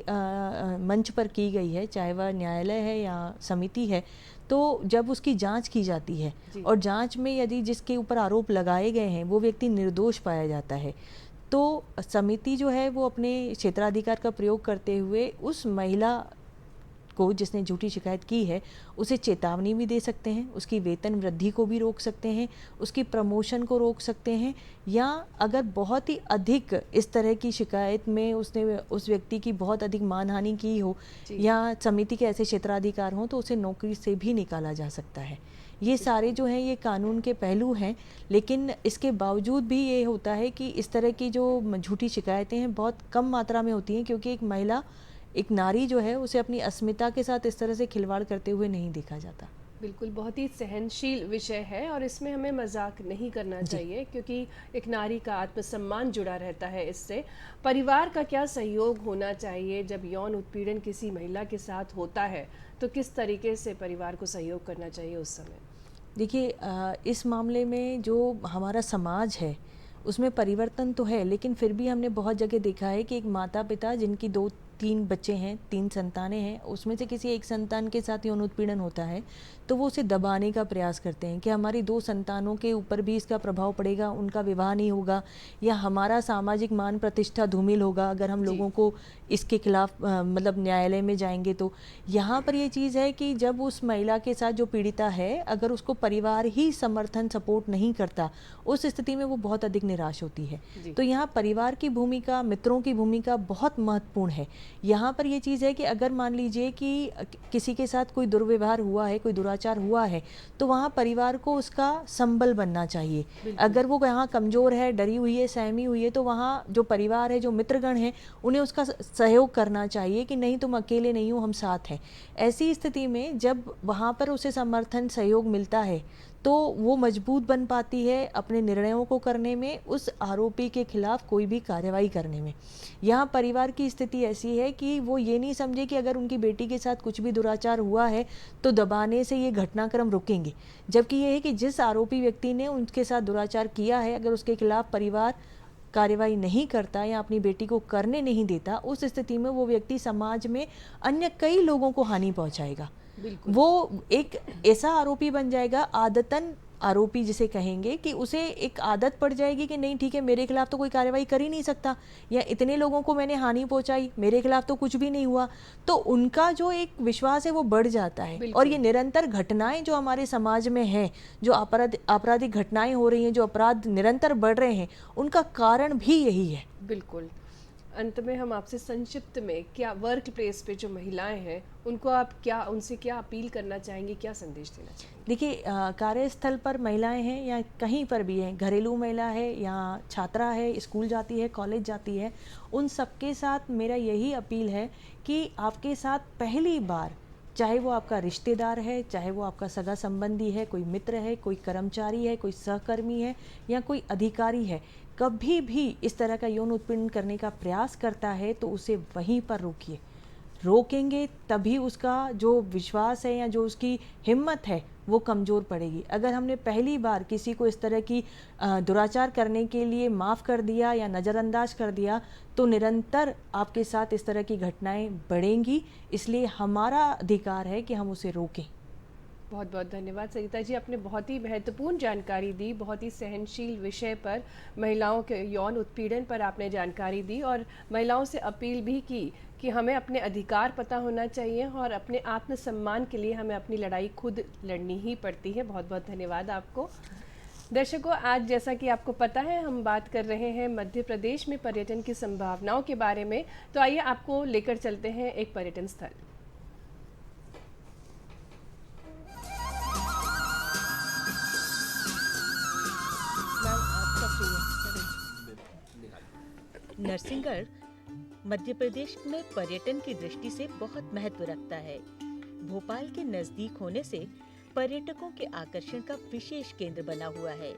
C: मंच पर की गई है, चाहे वह न्यायालय है या समिति है, तो जब उसकी जांच की जाती है और जांच में यदि जिसके ऊपर आरोप लगाए गए हैं वो व्यक्ति निर्दोष पाया जाता है, तो समिति जो है वो अपने क्षेत्राधिकार का प्रयोग करते हुए उस महिला को जिसने झूठी शिकायत की है उसे चेतावनी भी दे सकते हैं, उसकी वेतन वृद्धि को भी रोक सकते हैं, उसकी प्रमोशन को रोक सकते हैं, या अगर बहुत ही अधिक इस तरह की शिकायत में उसने उस व्यक्ति की बहुत अधिक मानहानि की हो या समिति के ऐसे क्षेत्राधिकार हों तो उसे नौकरी से भी निकाला जा सकता है। ये सारे जो हैं ये कानून के पहलू हैं, लेकिन इसके बावजूद भी ये होता है कि इस तरह की जो झूठी शिकायतें हैं बहुत कम मात्रा में होती हैं, क्योंकि एक महिला, एक नारी जो है उसे अपनी अस्मिता के साथ इस तरह से खिलवाड़ करते हुए नहीं देखा जाता।
A: बिल्कुल, बहुत ही सहनशील विषय है और इसमें हमें मजाक नहीं करना चाहिए, क्योंकि एक नारी का आत्मसम्मान जुड़ा रहता है इससे। परिवार का क्या सहयोग होना चाहिए जब यौन उत्पीड़न किसी महिला के साथ होता है, तो किस तरीके से परिवार को सहयोग करना चाहिए उस समय?
C: देखिए, इस मामले में जो हमारा समाज है उसमें परिवर्तन तो है, लेकिन फिर भी हमने बहुत जगह देखा है कि एक माता पिता जिनकी 2-3 बच्चे हैं, 3 संतानें हैं, उसमें से किसी एक संतान के साथ यौन उत्पीड़न होता है तो वो उसे दबाने का प्रयास करते हैं कि हमारी 2 संतानों के ऊपर भी इसका प्रभाव पड़ेगा, उनका विवाह नहीं होगा या हमारा सामाजिक मान प्रतिष्ठा धूमिल होगा अगर हम लोगों को इसके खिलाफ मतलब न्यायालय में जाएंगे। तो यहाँ पर ये चीज़ है कि जब उस महिला के साथ जो पीड़िता है, अगर उसको परिवार ही समर्थन सपोर्ट नहीं करता, उस स्थिति में वो बहुत अधिक निराश होती है। तो यहाँ परिवार की भूमिका, मित्रों की भूमिका बहुत महत्वपूर्ण है। यहाँ पर ये चीज़ है कि अगर मान लीजिए कि किसी के साथ कोई दुर्व्यवहार हुआ है, कोई दुराचार हुआ है, तो वहाँ परिवार को उसका संबल बनना चाहिए। अगर वो यहाँ कमज़ोर है, डरी हुई है, सहमी हुई है, तो वहाँ जो परिवार है, जो मित्रगण हैं, उन्हें उसका सहयोग करना चाहिए कि नहीं तुम अकेले नहीं हो, हम साथ हैं। ऐसी स्थिति में जब वहाँ पर उसे समर्थन, सहयोग मिलता है तो वो मजबूत बन पाती है अपने निर्णयों को करने में, उस आरोपी के खिलाफ कोई भी कार्रवाई करने में। यहाँ परिवार की स्थिति ऐसी है कि वो ये नहीं समझे कि अगर उनकी बेटी के साथ कुछ भी दुराचार हुआ है तो दबाने से ये घटनाक्रम रुकेंगे, जबकि ये है कि जिस आरोपी व्यक्ति ने उनके साथ दुराचार किया है, अगर उसके खिलाफ परिवार कार्रवाई नहीं करता या अपनी बेटी को करने नहीं देता, उस स्थिति में वो व्यक्ति समाज में अन्य कई लोगों को हानि पहुंचाएगा। वो एक ऐसा आरोपी बन जाएगा, आदतन आरोपी जिसे कहेंगे, कि उसे एक आदत पड़ जाएगी कि नहीं ठीक है, मेरे खिलाफ तो कोई कार्रवाई कर ही नहीं सकता, या इतने लोगों को मैंने हानि पहुंचाई, मेरे खिलाफ तो कुछ भी नहीं हुआ। तो उनका जो एक विश्वास है वो बढ़ जाता है। और ये निरंतर घटनाएं जो हमारे समाज में हैं, जो आपराधिक घटनाएं हो रही हैं, जो अपराध निरंतर बढ़ रहे हैं, उनका कारण भी यही है।
A: बिल्कुल। अंत में हम आपसे संक्षिप्त में क्या वर्क प्लेस पे जो महिलाएं हैं उनको आप उनसे क्या अपील करना चाहेंगे, क्या संदेश देना चाहेंगे?
C: देखिए, कार्यस्थल पर महिलाएं हैं या कहीं पर भी हैं, घरेलू महिला है या छात्रा है, स्कूल जाती है, कॉलेज जाती है, उन सबके साथ मेरा यही अपील है कि आपके साथ पहली बार, चाहे वो आपका रिश्तेदार है, चाहे वो आपका सगा संबंधी है, कोई मित्र है, कोई कर्मचारी है, कोई सहकर्मी है या कोई अधिकारी है, कभी भी इस तरह का यौन उत्पीड़न करने का प्रयास करता है तो उसे वहीं पर रोकिए। रोकेंगे तभी उसका जो विश्वास है या जो उसकी हिम्मत है वो कमज़ोर पड़ेगी। अगर हमने पहली बार किसी को इस तरह की दुराचार करने के लिए माफ़ कर दिया या नज़रअंदाज कर दिया तो निरंतर आपके साथ इस तरह की घटनाएं बढ़ेंगी। इसलिए हमारा अधिकार है कि हम उसे रोकें।
A: बहुत बहुत धन्यवाद सरिता जी, आपने बहुत ही महत्वपूर्ण जानकारी दी, बहुत ही सहनशील विषय पर, महिलाओं के यौन उत्पीड़न पर आपने जानकारी दी और महिलाओं से अपील भी की कि हमें अपने अधिकार पता होना चाहिए और अपने आत्मसम्मान के लिए हमें अपनी लड़ाई खुद लड़नी ही पड़ती है। बहुत बहुत धन्यवाद आपको। दर्शकों, आज जैसा कि आपको पता है हम बात कर रहे हैं मध्य प्रदेश में पर्यटन की संभावनाओं के बारे में। तो आइए आपको लेकर चलते हैं एक पर्यटन स्थल। मैम, आपका
E: नरसिंहगढ़ मध्य प्रदेश में पर्यटन की दृष्टि से बहुत महत्व रखता है। भोपाल के नजदीक होने से पर्यटकों के आकर्षण का विशेष केंद्र बना हुआ है।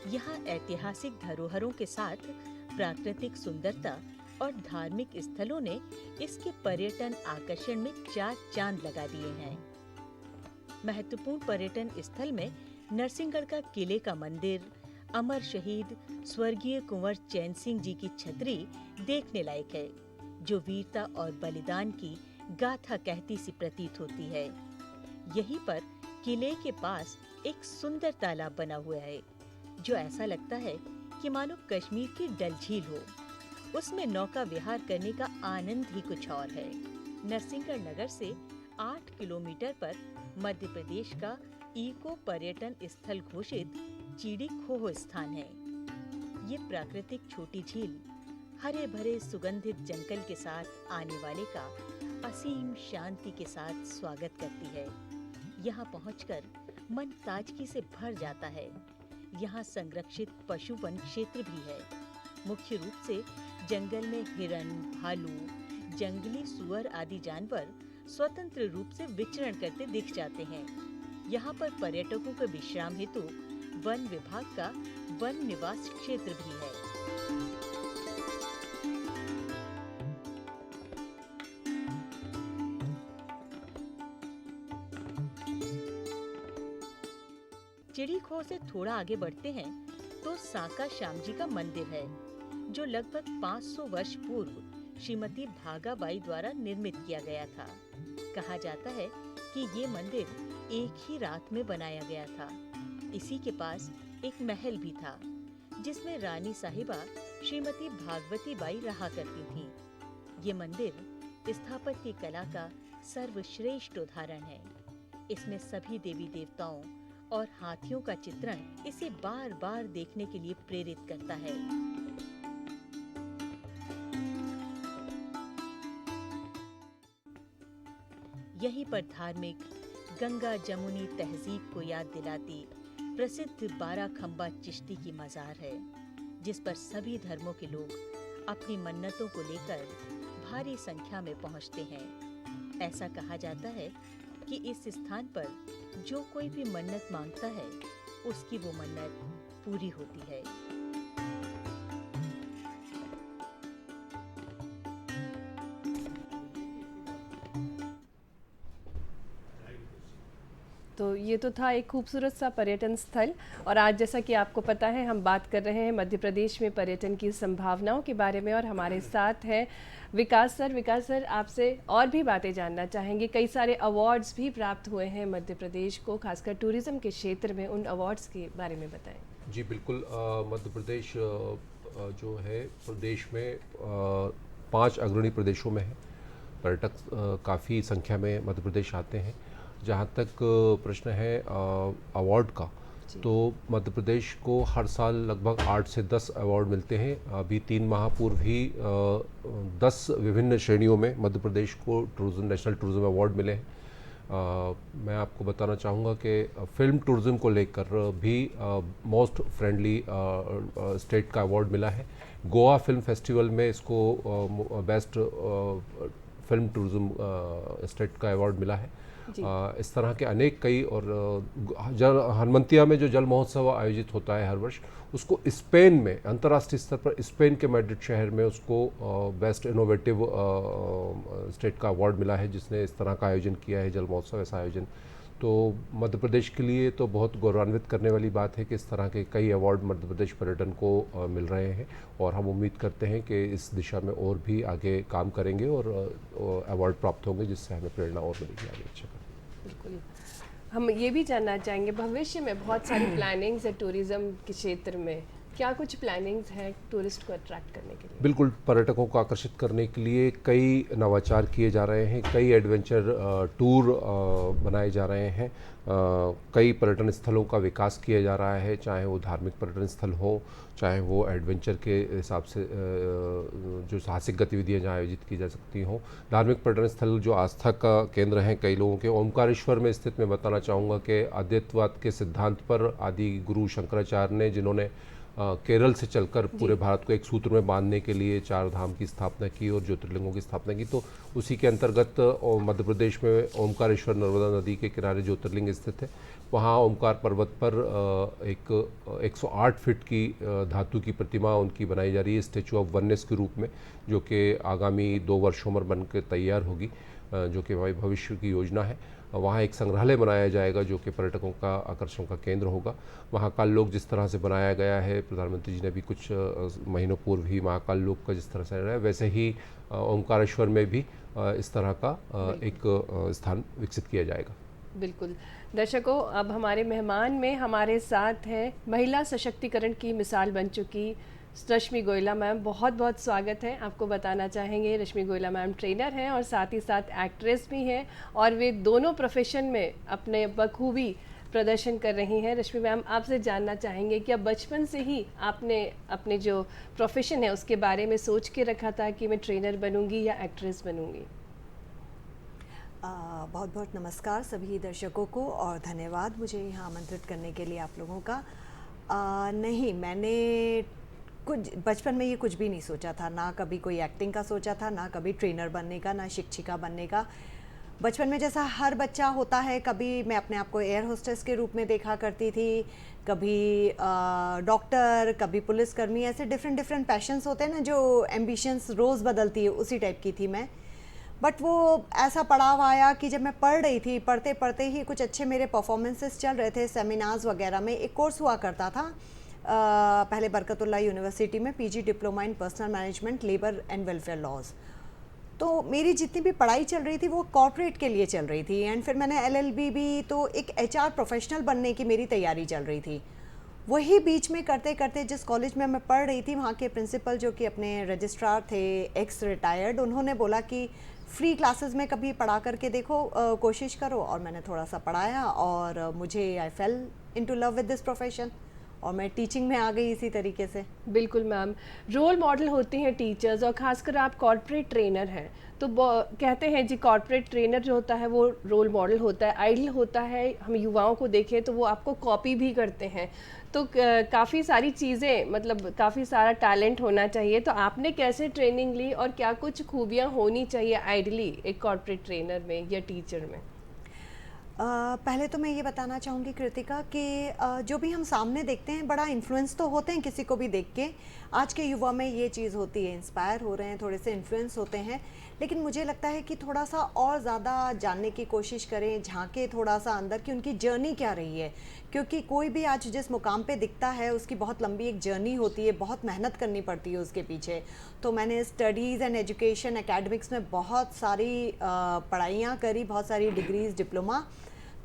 E: यहाँ ऐतिहासिक धरोहरों के साथ प्राकृतिक सुंदरता और धार्मिक स्थलों ने इसके पर्यटन आकर्षण में चार चांद लगा दिए हैं। महत्वपूर्ण पर्यटन स्थल में नरसिंहगढ़ का किले का मंदिर, अमर शहीद स्वर्गीय कुंवर चैन सिंह जी की छतरी देखने लायक है, जो वीरता और बलिदान की गाथा कहती सी प्रतीत होती है। यहीं पर किले के पास एक सुंदर तालाब बना हुआ है, जो ऐसा लगता है कि मानो कश्मीर की डल झील हो। उसमें नौका विहार करने का आनंद ही कुछ और है। नरसिंहगढ़ नगर से 8 किलोमीटर पर मध्य प्रदेश का इको पर्यटन स्थल घोषित चिड़ी खोह स्थान है। ये प्राकृतिक छोटी झील हरे भरे सुगंधित जंगल के साथ आने वाले का असीम शांति के साथ स्वागत करती है। यहाँ पहुंचकर मन ताजगी से भर जाता है। यहाँ संरक्षित पशु वन क्षेत्र भी है। मुख्य रूप से जंगल में हिरन, भालू, जंगली सुअर आदि जानवर स्वतंत्र रूप से विचरण करते दिख जाते हैं। यहाँ पर पर्यटकों के विश्राम हेतु वन विभाग का वन निवास क्षेत्र भी है। चिड़ी खोह से थोड़ा आगे बढ़ते हैं तो साका श्याम जी का मंदिर है, जो लगभग 500 वर्ष पूर्व श्रीमती भागाबाई द्वारा निर्मित किया गया था। कहा जाता है कि ये मंदिर एक ही रात में बनाया गया था। इसी के पास एक महल भी था, जिसमें रानी साहिबा श्रीमती भागवती बाई रहा करती थीं। ये मंदिर स्थापत्य कला का सर्वश्रेष्ठ उदाहरण है। इसमें सभी देवी देवताओं और हाथियों का चित्रण इसे बार बार देखने के लिए प्रेरित करता है। यहीं पर धार्मिक गंगा जमुनी तहजीब को याद दिलाती प्रसिद्ध 12 खंबा चिश्ती की मजार है, जिस पर सभी धर्मों के लोग अपनी मन्नतों को लेकर भारी संख्या में पहुंचते हैं। ऐसा कहा जाता है कि इस स्थान पर जो कोई भी मन्नत मांगता है, उसकी वो मन्नत पूरी होती है।
A: तो ये तो था एक खूबसूरत सा पर्यटन स्थल। और आज जैसा कि आपको पता है हम बात कर रहे हैं मध्य प्रदेश में पर्यटन की संभावनाओं के बारे में, और हमारे साथ हैं विकास सर। विकास सर, आपसे और भी बातें जानना चाहेंगे। कई सारे अवार्ड्स भी प्राप्त हुए हैं मध्य प्रदेश को, खासकर टूरिज़्म के क्षेत्र में। उन अवार्ड्स के बारे में बताएं।
B: जी बिल्कुल। मध्य प्रदेश जो है प्रदेश में 5 अग्रणी प्रदेशों में है। पर्यटक काफ़ी संख्या में मध्य प्रदेश आते हैं। जहाँ तक प्रश्न है अवार्ड का, तो मध्य प्रदेश को हर साल लगभग 8 से 10 अवार्ड मिलते हैं। अभी 3 माह पूर्व ही 10 विभिन्न श्रेणियों में मध्य प्रदेश को नेशनल टूरिज़्म अवार्ड मिले हैं। मैं आपको बताना चाहूँगा कि फिल्म टूरिज़्म को लेकर भी मोस्ट फ्रेंडली स्टेट का अवार्ड मिला है। गोवा फिल्म फेस्टिवल में इसको बेस्ट फिल्म टूरिज़्म स्टेट का अवार्ड मिला है। इस तरह के अनेक कई, और हनुमंतिया में जो जल महोत्सव आयोजित होता है हर वर्ष, उसको स्पेन में अंतर्राष्ट्रीय स्तर पर स्पेन के मैड्रिड शहर में उसको बेस्ट इनोवेटिव स्टेट का अवार्ड मिला है, जिसने इस तरह का आयोजन किया है, जल महोत्सव ऐसा आयोजन। तो मध्य प्रदेश के लिए तो बहुत गौरवान्वित करने वाली बात है कि इस तरह के कई अवार्ड मध्य प्रदेश पर्यटन को मिल रहे हैं, और हम उम्मीद करते हैं कि इस दिशा में और भी आगे काम करेंगे और अवार्ड प्राप्त होंगे, जिससे हमें प्रेरणा और मिलेगी आगे। अच्छा,
A: बिल्कुल। हम ये भी जानना चाहेंगे, भविष्य में बहुत सारी प्लानिंग्स है टूरिज़्म के क्षेत्र में, क्या कुछ प्लानिंग्स हैं टूरिस्ट को अट्रैक्ट करने के लिए?
B: बिल्कुल, पर्यटकों को आकर्षित करने के लिए कई नवाचार किए जा रहे हैं, कई एडवेंचर टूर बनाए जा रहे हैं, कई पर्यटन स्थलों का विकास किया जा रहा है, चाहे वो धार्मिक पर्यटन स्थल हो, चाहे वो एडवेंचर के हिसाब से जो साहसिक गतिविधियां जहाँ आयोजित की जा सकती हों। धार्मिक पर्यटन स्थल जो आस्था का केंद्र हैं कई लोगों के, ओमकारेश्वर में स्थित मैं बताना चाहूँगा कि अद्वैतवाद के सिद्धांत पर आदि गुरु शंकराचार्य ने, जिन्होंने केरल से चलकर पूरे भारत को एक सूत्र में बांधने के लिए 4 धाम की स्थापना की और ज्योतिर्लिंगों की स्थापना की, तो उसी के अंतर्गत मध्य प्रदेश में ओमकारेश्वर नर्मदा नदी के किनारे ज्योतिर्लिंग स्थित है। वहाँ ओमकार पर्वत पर एक 108 फीट की धातु की प्रतिमा उनकी बनाई जा रही है, स्टैचू ऑफ वननेस के रूप में, जो कि आगामी 2 वर्षों में बन के तैयार होगी, जो कि हमारी भविष्य की योजना है। वहाँ एक संग्रहालय बनाया जाएगा जो कि पर्यटकों का आकर्षण का केंद्र होगा। महाकाल लोक जिस तरह से बनाया गया है, प्रधानमंत्री जी ने भी कुछ महीनों पूर्व ही महाकाल लोक का जिस तरह से बनाया, वैसे ही ओमकारेश्वर में भी इस तरह का एक स्थान विकसित किया जाएगा।
A: बिल्कुल। दर्शकों, अब हमारे मेहमान में हमारे साथ हैं महिला सशक्तिकरण की मिसाल बन चुकी रश्मि गोयला मैम। बहुत बहुत स्वागत है। आपको बताना चाहेंगे रश्मि गोयला मैम ट्रेनर हैं और साथ ही साथ एक्ट्रेस भी हैं और वे दोनों प्रोफेशन में अपने बखूबी प्रदर्शन कर रही हैं। रश्मि मैम, आपसे जानना चाहेंगे कि अब बचपन से ही आपने अपने जो प्रोफेशन है उसके बारे में सोच के रखा था कि मैं ट्रेनर बनूंगी या एक्ट्रेस बनूंगी?
F: बहुत बहुत नमस्कार सभी दर्शकों को और धन्यवाद मुझे यहाँ आमंत्रित करने के लिए आप लोगों का। नहीं, मैंने कुछ बचपन में ये कुछ भी नहीं सोचा था, ना कभी कोई एक्टिंग का सोचा था, ना कभी ट्रेनर बनने का, ना शिक्षिका बनने का। बचपन में जैसा हर बच्चा होता है, कभी मैं अपने आप को एयर होस्टेस के रूप में देखा करती थी, कभी डॉक्टर, कभी पुलिसकर्मी, ऐसे डिफरेंट पैशंस होते हैं ना, जो एम्बिशंस रोज़ बदलती है, उसी टाइप की थी मैं। बट वो ऐसा पड़ाव आया कि जब मैं पढ़ रही थी, पढ़ते पढ़ते ही कुछ अच्छे मेरे परफॉर्मेंसेस चल रहे थे सेमिनार्स वगैरह में। एक कोर्स हुआ करता था पहले बरकतुल्लाह यूनिवर्सिटी में, PG diploma in personal management, labour and welfare laws. तो मेरी जितनी भी पढ़ाई चल रही थी वो कॉर्पोरेट के लिए चल रही थी, एंड फिर मैंने एलएलबी भी, तो एक एचआर प्रोफेशनल बनने की मेरी तैयारी चल रही थी। वही बीच में करते करते जिस कॉलेज में मैं पढ़ रही थी, वहाँ के प्रिंसिपल जो कि अपने रजिस्ट्रार थे, एक्स रिटायर्ड, उन्होंने बोला कि फ्री क्लासेस में कभी पढ़ा करके देखो, कोशिश करो। और मैंने थोड़ा सा पढ़ाया और मुझे I fell into love with this profession और मैं टीचिंग में आ गई इसी तरीके से।
A: बिल्कुल मैम, रोल मॉडल होती हैं टीचर्स और ख़ासकर आप कॉर्पोरेट ट्रेनर हैं, तो कहते हैं जी कॉर्पोरेट ट्रेनर जो होता है वो रोल मॉडल होता है, आइडल होता है। हम युवाओं को देखें तो वो आपको कॉपी भी करते हैं, तो काफ़ी सारी चीज़ें, मतलब काफ़ी सारा टैलेंट होना चाहिए। तो आपने कैसे ट्रेनिंग ली और क्या कुछ खूबियाँ होनी चाहिए आइडली एक कॉर्पोरेट ट्रेनर में या टीचर में?
F: पहले तो मैं ये बताना चाहूँगी कृतिका कि जो भी हम सामने देखते हैं, बड़ा इन्फ्लुएंस तो होते हैं किसी को भी देख के। आज के युवा में ये चीज़ होती है, इंस्पायर हो रहे हैं, थोड़े से इन्फ्लुएंस होते हैं, लेकिन मुझे लगता है कि थोड़ा सा और ज़्यादा जानने की कोशिश करें, झांके थोड़ा सा अंदर कि उनकी जर्नी क्या रही है। क्योंकि कोई भी आज जिस मुकाम पे दिखता है उसकी बहुत लंबी एक जर्नी होती है, बहुत मेहनत करनी पड़ती है उसके पीछे। तो मैंने स्टडीज़ एंड एजुकेशन एकेडमिक्स में बहुत सारी पढ़ाइयाँ करी, बहुत सारी डिग्रीज़, डिप्लोमा।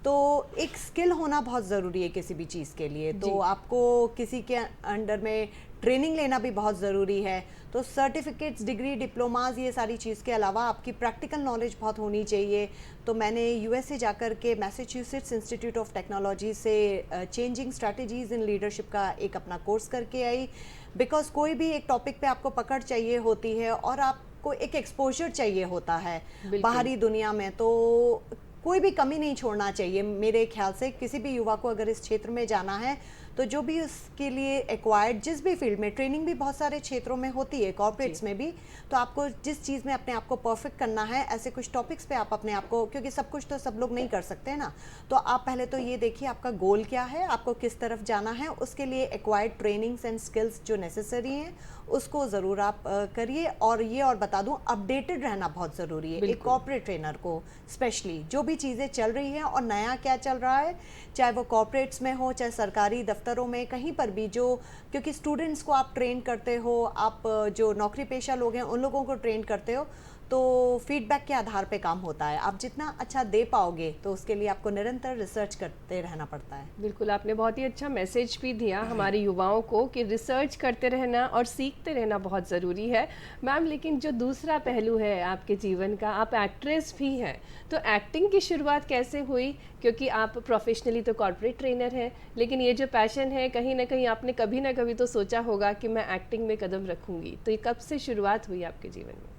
F: तो एक स्किल होना बहुत ज़रूरी है किसी भी चीज़ के लिए, तो आपको किसी के अंडर में ट्रेनिंग लेना भी बहुत ज़रूरी है। तो सर्टिफिकेट्स, डिग्री, डिप्लोमाज, ये सारी चीज़ के अलावा आपकी प्रैक्टिकल नॉलेज बहुत होनी चाहिए। तो मैंने यूएसए जाकर के मैसाचुसेट्स इंस्टीट्यूट ऑफ टेक्नोलॉजी से चेंजिंग स्ट्रैटेजीज़ इन लीडरशिप का एक अपना कोर्स करके आई। बिकॉज कोई भी एक टॉपिक पे आपको पकड़ चाहिए होती है और आपको एक एक्सपोजर चाहिए होता है बाहरी दुनिया में, तो कोई भी कमी नहीं छोड़ना चाहिए मेरे ख्याल से। किसी भी युवा को अगर इस क्षेत्र में जाना है तो जो भी उसके लिए एक्वायर्ड, जिस भी फील्ड में ट्रेनिंग भी बहुत सारे क्षेत्रों में होती है, कॉर्पोरेट्स में भी, तो आपको जिस चीज़ में अपने आप को परफेक्ट करना है, ऐसे कुछ टॉपिक्स पे आप अपने आप को, क्योंकि सब कुछ तो सब लोग नहीं कर सकते ना, तो आप पहले तो ये देखिए आपका गोल क्या है, आपको किस तरफ जाना है, उसके लिए एक्वायर्ड ट्रेनिंग्स एंड स्किल्स जो नेसेसरी हैं उसको ज़रूर आप करिए। और ये और बता दूं, अपडेटेड रहना बहुत ज़रूरी है एक कॉर्पोरेट ट्रेनर को, स्पेशली जो भी चीज़ें चल रही हैं और नया क्या चल रहा है, चाहे वो कॉर्पोरेट्स में हो, चाहे सरकारी दफ्तरों में, कहीं पर भी, जो क्योंकि स्टूडेंट्स को आप ट्रेन करते हो, आप जो नौकरी पेशा लोग हैं उन लोगों को ट्रेन करते हो, तो फीडबैक के आधार पे काम होता है। आप जितना अच्छा दे पाओगे तो उसके लिए आपको निरंतर रिसर्च करते रहना पड़ता है।
A: बिल्कुल, आपने बहुत ही अच्छा मैसेज भी दिया हमारे युवाओं को कि रिसर्च करते रहना और सीखते रहना बहुत ज़रूरी है। मैम, लेकिन जो दूसरा पहलू है आपके जीवन का, आप एक्ट्रेस भी हैं, तो एक्टिंग की शुरुआत कैसे हुई? क्योंकि आप प्रोफेशनली तो कॉर्पोरेट ट्रेनर हैं, लेकिन ये जो पैशन है कहीं ना कहीं आपने कभी ना कभी तो सोचा होगा कि मैं एक्टिंग में कदम रखूंगी, तो ये कब से शुरुआत हुई आपके जीवन में?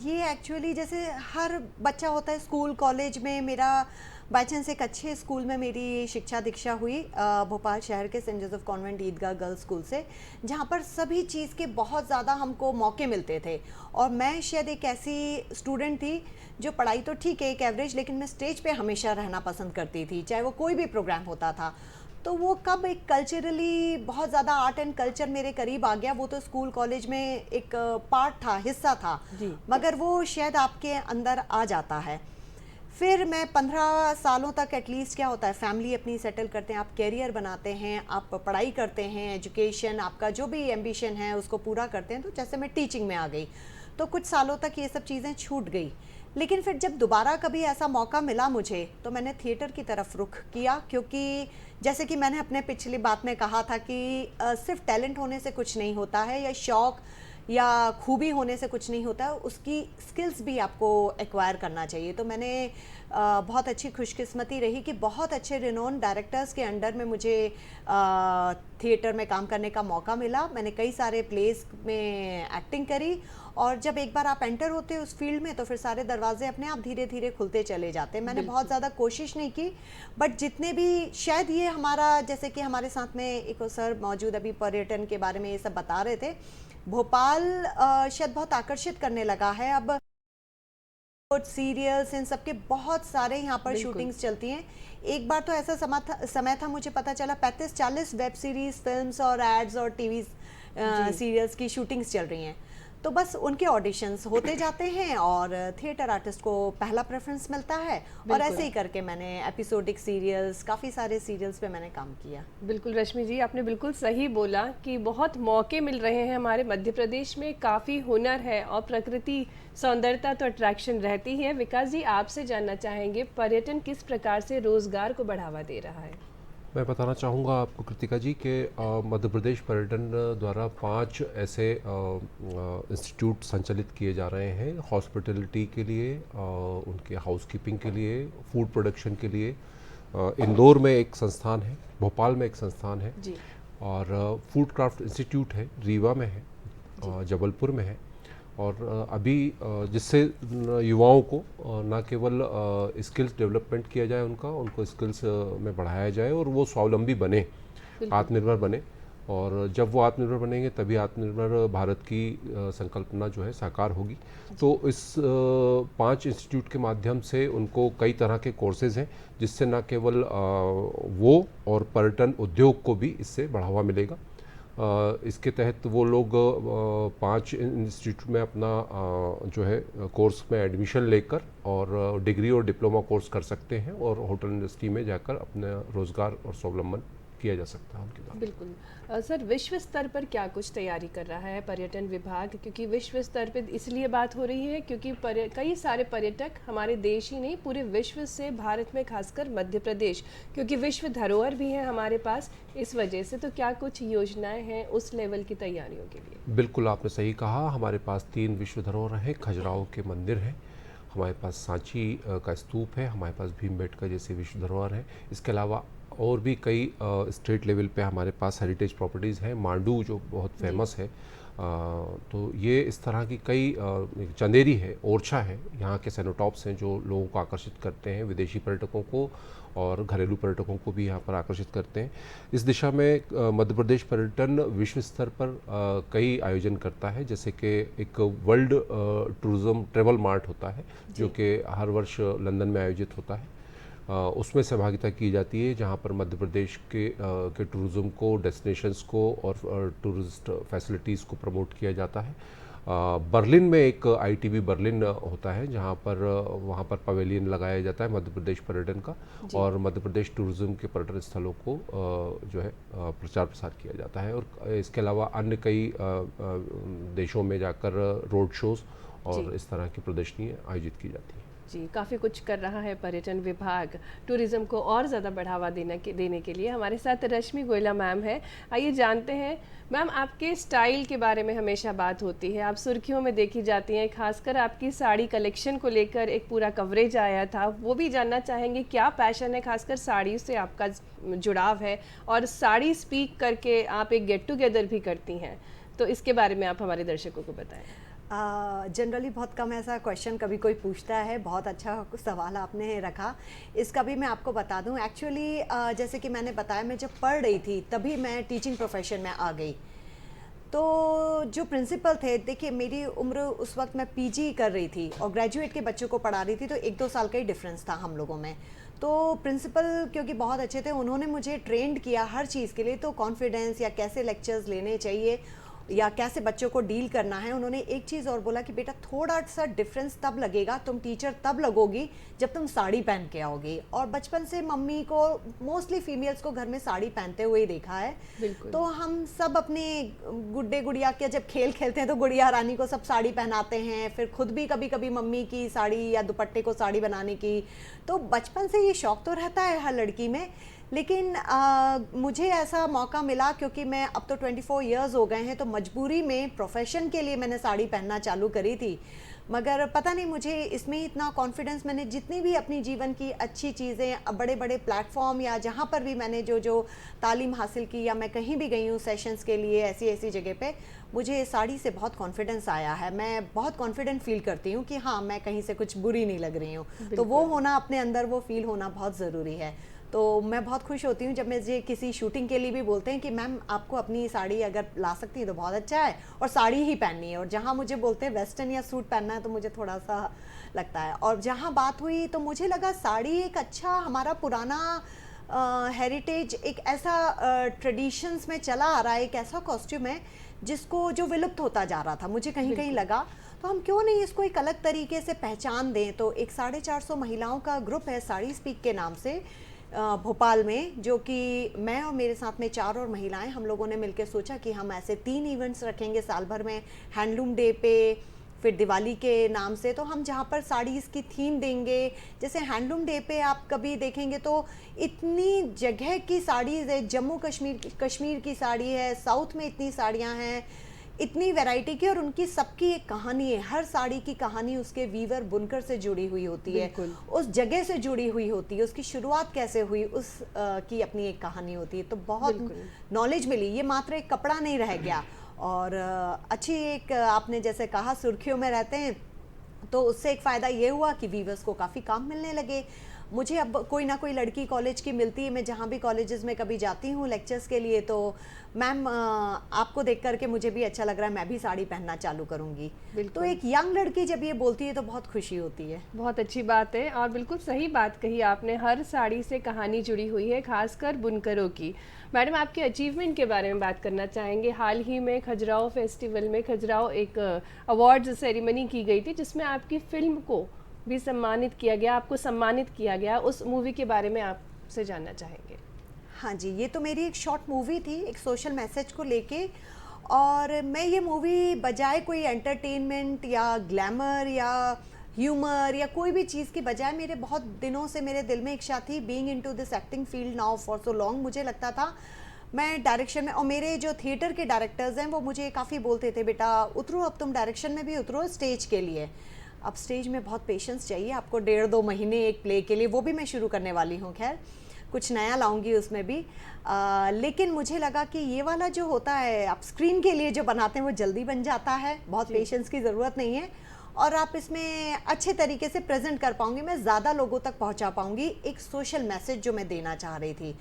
F: ये एक्चुअली जैसे हर बच्चा होता है, स्कूल कॉलेज में मेरा बाई चांस एक अच्छे स्कूल में मेरी शिक्षा दीक्षा हुई, भोपाल शहर के सेंट जोसेफ कॉन्वेंट ईदगाह गर्ल्स स्कूल से, जहाँ पर सभी चीज़ के बहुत ज़्यादा हमको मौके मिलते थे। और मैं शायद एक ऐसी स्टूडेंट थी जो पढ़ाई तो ठीक है एक एवरेज, लेकिन मैं स्टेज पे हमेशा रहना पसंद करती थी, चाहे वो कोई भी प्रोग्राम होता था। तो वो कब एक कल्चरली बहुत ज़्यादा आर्ट एंड कल्चर मेरे करीब आ गया, वो तो स्कूल कॉलेज में एक पार्ट था, हिस्सा था, मगर वो शायद आपके अंदर आ जाता है। फिर मैं 15 सालों तक एटलीस्ट, क्या होता है, फैमिली अपनी सेटल करते हैं, आप कैरियर बनाते हैं, आप पढ़ाई करते हैं, एजुकेशन, आपका जो भी एम्बिशन है उसको पूरा करते हैं। तो जैसे मैं टीचिंग में आ गई तो कुछ सालों तक ये सब चीज़ें छूट गई। लेकिन फिर जब दोबारा कभी ऐसा मौका मिला मुझे, तो मैंने थिएटर की तरफ रुख किया, क्योंकि जैसे कि मैंने अपने पिछली बात में कहा था कि सिर्फ टैलेंट होने से कुछ नहीं होता है, या शौक या खूबी होने से कुछ नहीं होता है, उसकी स्किल्स भी आपको एक्वायर करना चाहिए। तो मैंने बहुत अच्छी खुशकिस्मती रही कि बहुत अच्छे रिनोन डायरेक्टर्स के अंडर में मुझे थिएटर में काम करने का मौका मिला। मैंने कई सारे प्लेस में एक्टिंग करी, और जब एक बार आप एंटर होते हैं उस फील्ड में तो फिर सारे दरवाजे अपने आप धीरे धीरे खुलते चले जाते हैं। मैंने बहुत ज़्यादा कोशिश नहीं की, बट जितने भी, शायद ये हमारा, जैसे कि हमारे साथ में एक सर मौजूद अभी पर्यटन के बारे में ये सब बता रहे थे, भोपाल शायद बहुत आकर्षित करने लगा है अब, सीरियल्स, इन सब के बहुत सारे यहाँ पर शूटिंग्स चलती हैं। एक बार तो ऐसा समय था मुझे पता चला 35-40 वेब सीरीज, फिल्म्स और एड्स और टीवी सीरियल्स की शूटिंग्स चल रही हैं। तो बस उनके ऑडिशंस होते जाते हैं और थिएटर आर्टिस्ट को पहला प्रेफरेंस मिलता है, और ऐसे ही करके मैंने एपिसोडिक सीरियल्स, काफ़ी सारे सीरियल्स पे मैंने काम किया।
A: बिल्कुल रश्मि जी, आपने बिल्कुल सही बोला कि बहुत मौके मिल रहे हैं हमारे मध्य प्रदेश में, काफ़ी हुनर है और प्रकृति सौंदर्यता तो अट्रैक्शन रहती है। विकास जी, आपसे जानना चाहेंगे पर्यटन किस प्रकार से रोजगार को बढ़ावा दे रहा है?
B: मैं बताना चाहूँगा आपको कृतिका जी कि मध्य प्रदेश पर्यटन द्वारा 5 ऐसे इंस्टीट्यूट संचालित किए जा रहे हैं हॉस्पिटलिटी के लिए, उनके हाउसकीपिंग के लिए, फूड प्रोडक्शन के लिए। इंदौर में एक संस्थान है, भोपाल में एक संस्थान है
A: जी।
B: और फूड क्राफ्ट इंस्टीट्यूट है, रीवा में है, जबलपुर में है। और अभी जिससे युवाओं को न केवल स्किल्स डेवलपमेंट किया जाए, उनको स्किल्स में बढ़ाया जाए और वो स्वावलंबी बने, आत्मनिर्भर बने। और जब वो आत्मनिर्भर बनेंगे तभी आत्मनिर्भर भारत की संकल्पना जो है साकार होगी। तो इस 5 इंस्टीट्यूट के माध्यम से उनको कई तरह के कोर्सेज हैं, जिससे न केवल वो और पर्यटन उद्योग को भी इससे बढ़ावा मिलेगा। इसके तहत वो लोग 5 इंस्टीट्यूट में अपना जो है कोर्स में एडमिशन लेकर और डिग्री और डिप्लोमा कोर्स कर सकते हैं और होटल इंडस्ट्री में जाकर अपना रोज़गार और स्वावलंबन किया जा सकता है उनके द्वारा।
A: बिल्कुल सर, विश्व स्तर पर क्या कुछ तैयारी कर रहा है पर्यटन विभाग? क्योंकि विश्व स्तर पर इसलिए बात हो रही है क्योंकि कई सारे पर्यटक हमारे देश ही नहीं पूरे विश्व से भारत में, खासकर मध्य प्रदेश, क्योंकि विश्व धरोहर भी है हमारे पास, इस वजह से तो क्या कुछ योजनाएं हैं उस लेवल की तैयारियों के लिए?
B: बिल्कुल आपने सही कहा, हमारे पास 3 विश्व धरोहर हैं, खजुराहो के मंदिर हैं, हमारे पास सांची का स्तूप है, हमारे पास भीमबेटका जैसे विश्व धरोहर हैं। इसके अलावा और भी कई स्टेट लेवल पे हमारे पास हेरिटेज प्रॉपर्टीज़ हैं, मांडू जो बहुत फेमस है। तो ये इस तरह की कई, चंदेरी है, ओरछा है, यहाँ के सेनोटॉप्स हैं जो लोगों को आकर्षित करते हैं, विदेशी पर्यटकों को और घरेलू पर्यटकों को भी यहाँ पर आकर्षित करते हैं। इस दिशा में मध्य प्रदेश पर्यटन विश्व स्तर पर कई आयोजन करता है, जैसे कि एक वर्ल्ड टूरिज्म ट्रेवल मार्ट होता है जो कि हर वर्ष लंदन में आयोजित होता है। उसमें सहभागिता की जाती है, जहाँ पर मध्य प्रदेश के टूरिज़्म को, डेस्टिनेशंस को और टूरिस्ट फैसिलिटीज़ को प्रमोट किया जाता है। बर्लिन में एक ITB बर्लिन होता है, जहाँ पर वहाँ पर पवेलियन लगाया जाता है मध्य प्रदेश पर्यटन का, और मध्य प्रदेश टूरिज़्म के पर्यटन स्थलों को जो है प्रचार प्रसार किया जाता है। और इसके अलावा अन्य कई देशों में जाकर रोड शोज़ और
A: जी।
B: इस तरह की प्रदर्शनी आयोजित की जाती है।
A: जी, काफ़ी कुछ कर रहा है पर्यटन विभाग टूरिज़्म को और ज़्यादा बढ़ावा देने के लिए। हमारे साथ रश्मि गोयला मैम है। आइए जानते हैं मैम, आपके स्टाइल के बारे में हमेशा बात होती है, आप सुर्खियों में देखी जाती हैं, खासकर आपकी साड़ी कलेक्शन को लेकर एक पूरा कवरेज आया था। वो भी जानना चाहेंगे क्या पैशन है, खासकर साड़ी से आपका जुड़ाव है, और साड़ी स्पीक करके आप एक गेट टुगेदर भी करती हैं, तो इसके बारे में आप हमारे दर्शकों को बताएं।
F: जनरली बहुत कम ऐसा क्वेश्चन कभी कोई पूछता है, बहुत अच्छा सवाल आपने रखा। इसका भी मैं आपको बता दूं, एक्चुअली जैसे कि मैंने बताया, मैं जब पढ़ रही थी तभी मैं टीचिंग प्रोफेशन में आ गई। तो जो प्रिंसिपल थे, देखिए मेरी उम्र उस वक्त मैं पीजी कर रही थी और ग्रेजुएट के बच्चों को पढ़ा रही थी, तो 1-2 साल का ही डिफरेंस था हम लोगों में। तो प्रिंसिपल क्योंकि बहुत अच्छे थे, उन्होंने मुझे ट्रेंड किया हर चीज़ के लिए, तो कॉन्फिडेंस या कैसे लेक्चर्स लेने चाहिए या कैसे बच्चों को डील करना है। उन्होंने एक चीज़ और बोला कि बेटा थोड़ा सा डिफरेंस तब लगेगा, तुम टीचर तब लगोगी जब तुम साड़ी पहन के आओगी। और बचपन से मम्मी को, मोस्टली फीमेल्स को घर में साड़ी पहनते हुए ही देखा है। तो हम सब अपने गुड्डे गुड़िया के जब खेल खेलते हैं तो गुड़िया रानी को सब साड़ी पहनाते हैं, फिर खुद भी कभी कभी मम्मी की साड़ी या दुपट्टे को साड़ी बनाने की। तो बचपन से ये शौक तो रहता है हर लड़की में। लेकिन मुझे ऐसा मौका मिला, क्योंकि मैं अब तो 24 इयर्स हो गए हैं, तो मजबूरी में प्रोफेशन के लिए मैंने साड़ी पहनना चालू करी थी। मगर पता नहीं मुझे इसमें इतना कॉन्फिडेंस, मैंने जितनी भी अपनी जीवन की अच्छी चीज़ें, बड़े बड़े प्लेटफॉर्म या जहाँ पर भी मैंने जो तालीम हासिल की, या मैं कहीं भी गई हूँ सेशंस के लिए ऐसी ऐसी जगह पे, मुझे साड़ी से बहुत कॉन्फिडेंस आया है। मैं बहुत कॉन्फिडेंट फील करती हूँ कि हाँ, मैं कहीं से कुछ बुरी नहीं लग रही हूँ। तो वो होना, अपने अंदर वो फील होना बहुत ज़रूरी है। तो मैं बहुत खुश होती हूँ जब मुझे किसी शूटिंग के लिए भी बोलते हैं कि मैम आपको अपनी साड़ी अगर ला सकती है तो बहुत अच्छा है, और साड़ी ही पहननी है। और जहाँ मुझे बोलते हैं वेस्टर्न या सूट पहनना है तो मुझे थोड़ा सा लगता है। और जहाँ बात हुई तो मुझे लगा साड़ी एक अच्छा, हमारा पुराना हेरिटेज, एक ऐसा ट्रेडिशंस में चला आ रहा है, एक ऐसा कॉस्ट्यूम है जिसको जो विलुप्त होता जा रहा था, मुझे कहीं कहीं लगा। तो हम क्यों नहीं इसको एक अलग तरीके से पहचान दें। तो एक 450 महिलाओं का ग्रुप है साड़ी स्पीक के नाम से भोपाल में, जो कि मैं और मेरे साथ में 4 और महिलाएं, हम लोगों ने मिलकर सोचा कि हम ऐसे 3 इवेंट्स रखेंगे साल भर में। हैंडलूम डे पे, फिर दिवाली के नाम से, तो हम जहाँ पर साड़ीज़ की थीम देंगे। जैसे हैंडलूम डे पे आप कभी देखेंगे तो इतनी जगह की साड़ीज़ है, जम्मू कश्मीर की साड़ी है, साउथ में इतनी साड़ियाँ हैं, इतनी वैरायटी की, और उनकी सबकी एक कहानी है। हर साड़ी की कहानी उसके वीवर, बुनकर से जुड़ी हुई होती है, उस जगह से जुड़ी हुई होती है, उसकी शुरुआत कैसे हुई उस की अपनी एक कहानी होती है। तो बहुत नॉलेज मिली, ये मात्र एक कपड़ा नहीं रह गया। और अच्छी एक, आपने जैसे कहा सुर्खियों में रहते हैं, तो उससे एक फ़ायदा ये हुआ कि वीवर्स को काफ़ी काम मिलने लगे। मुझे अब कोई ना कोई लड़की कॉलेज की मिलती है, मैं जहाँ भी कॉलेजेस में कभी जाती हूँ लेक्चर्स के लिए, तो मैम आपको देख करके मुझे भी अच्छा लग रहा है, मैं भी साड़ी पहनना चालू करूँगी। तो एक यंग लड़की जब ये बोलती है तो बहुत खुशी होती है।
A: बहुत अच्छी बात है, और बिल्कुल सही बात कही आपने, हर साड़ी से कहानी जुड़ी हुई है, खासकर बुनकरों की। मैडम, आपके अचीवमेंट के बारे में बात करना चाहेंगे। हाल ही में खजुराहो फेस्टिवल में खजुराहो एक अवार्ड्स सेरेमनी की गई थी, जिसमें आपकी फिल्म को भी सम्मानित किया गया, आपको सम्मानित किया गया। उस मूवी के बारे में आपसे जानना चाहेंगे।
F: हाँ जी, ये तो मेरी एक शॉर्ट मूवी थी, एक सोशल मैसेज को लेके। और मैं ये मूवी बजाय कोई एंटरटेनमेंट या ग्लैमर या ह्यूमर या कोई भी चीज़ की बजाय, मेरे बहुत दिनों से मेरे दिल में इच्छा थी, being into this acting field now for so long, मुझे लगता था मैं डायरेक्शन में, और मेरे जो थिएटर के डायरेक्टर्स हैं वो मुझे काफ़ी बोलते थे, बेटा उतरो, अब तुम डायरेक्शन में भी उतरो स्टेज के लिए। अब स्टेज में बहुत पेशेंस चाहिए आपको, 1.5-2 महीने एक प्ले के लिए, वो भी मैं शुरू करने वाली हूँ। खैर कुछ नया लाऊंगी उसमें भी। लेकिन मुझे लगा कि ये वाला जो होता है, आप स्क्रीन के लिए जो बनाते हैं वो जल्दी बन जाता है, बहुत पेशेंस की ज़रूरत नहीं है, और आप इसमें अच्छे तरीके से प्रेजेंट कर पाऊंगी, मैं ज़्यादा लोगों तक पहुंचा पाऊंगी एक सोशल मैसेज जो मैं देना चाह रही थी।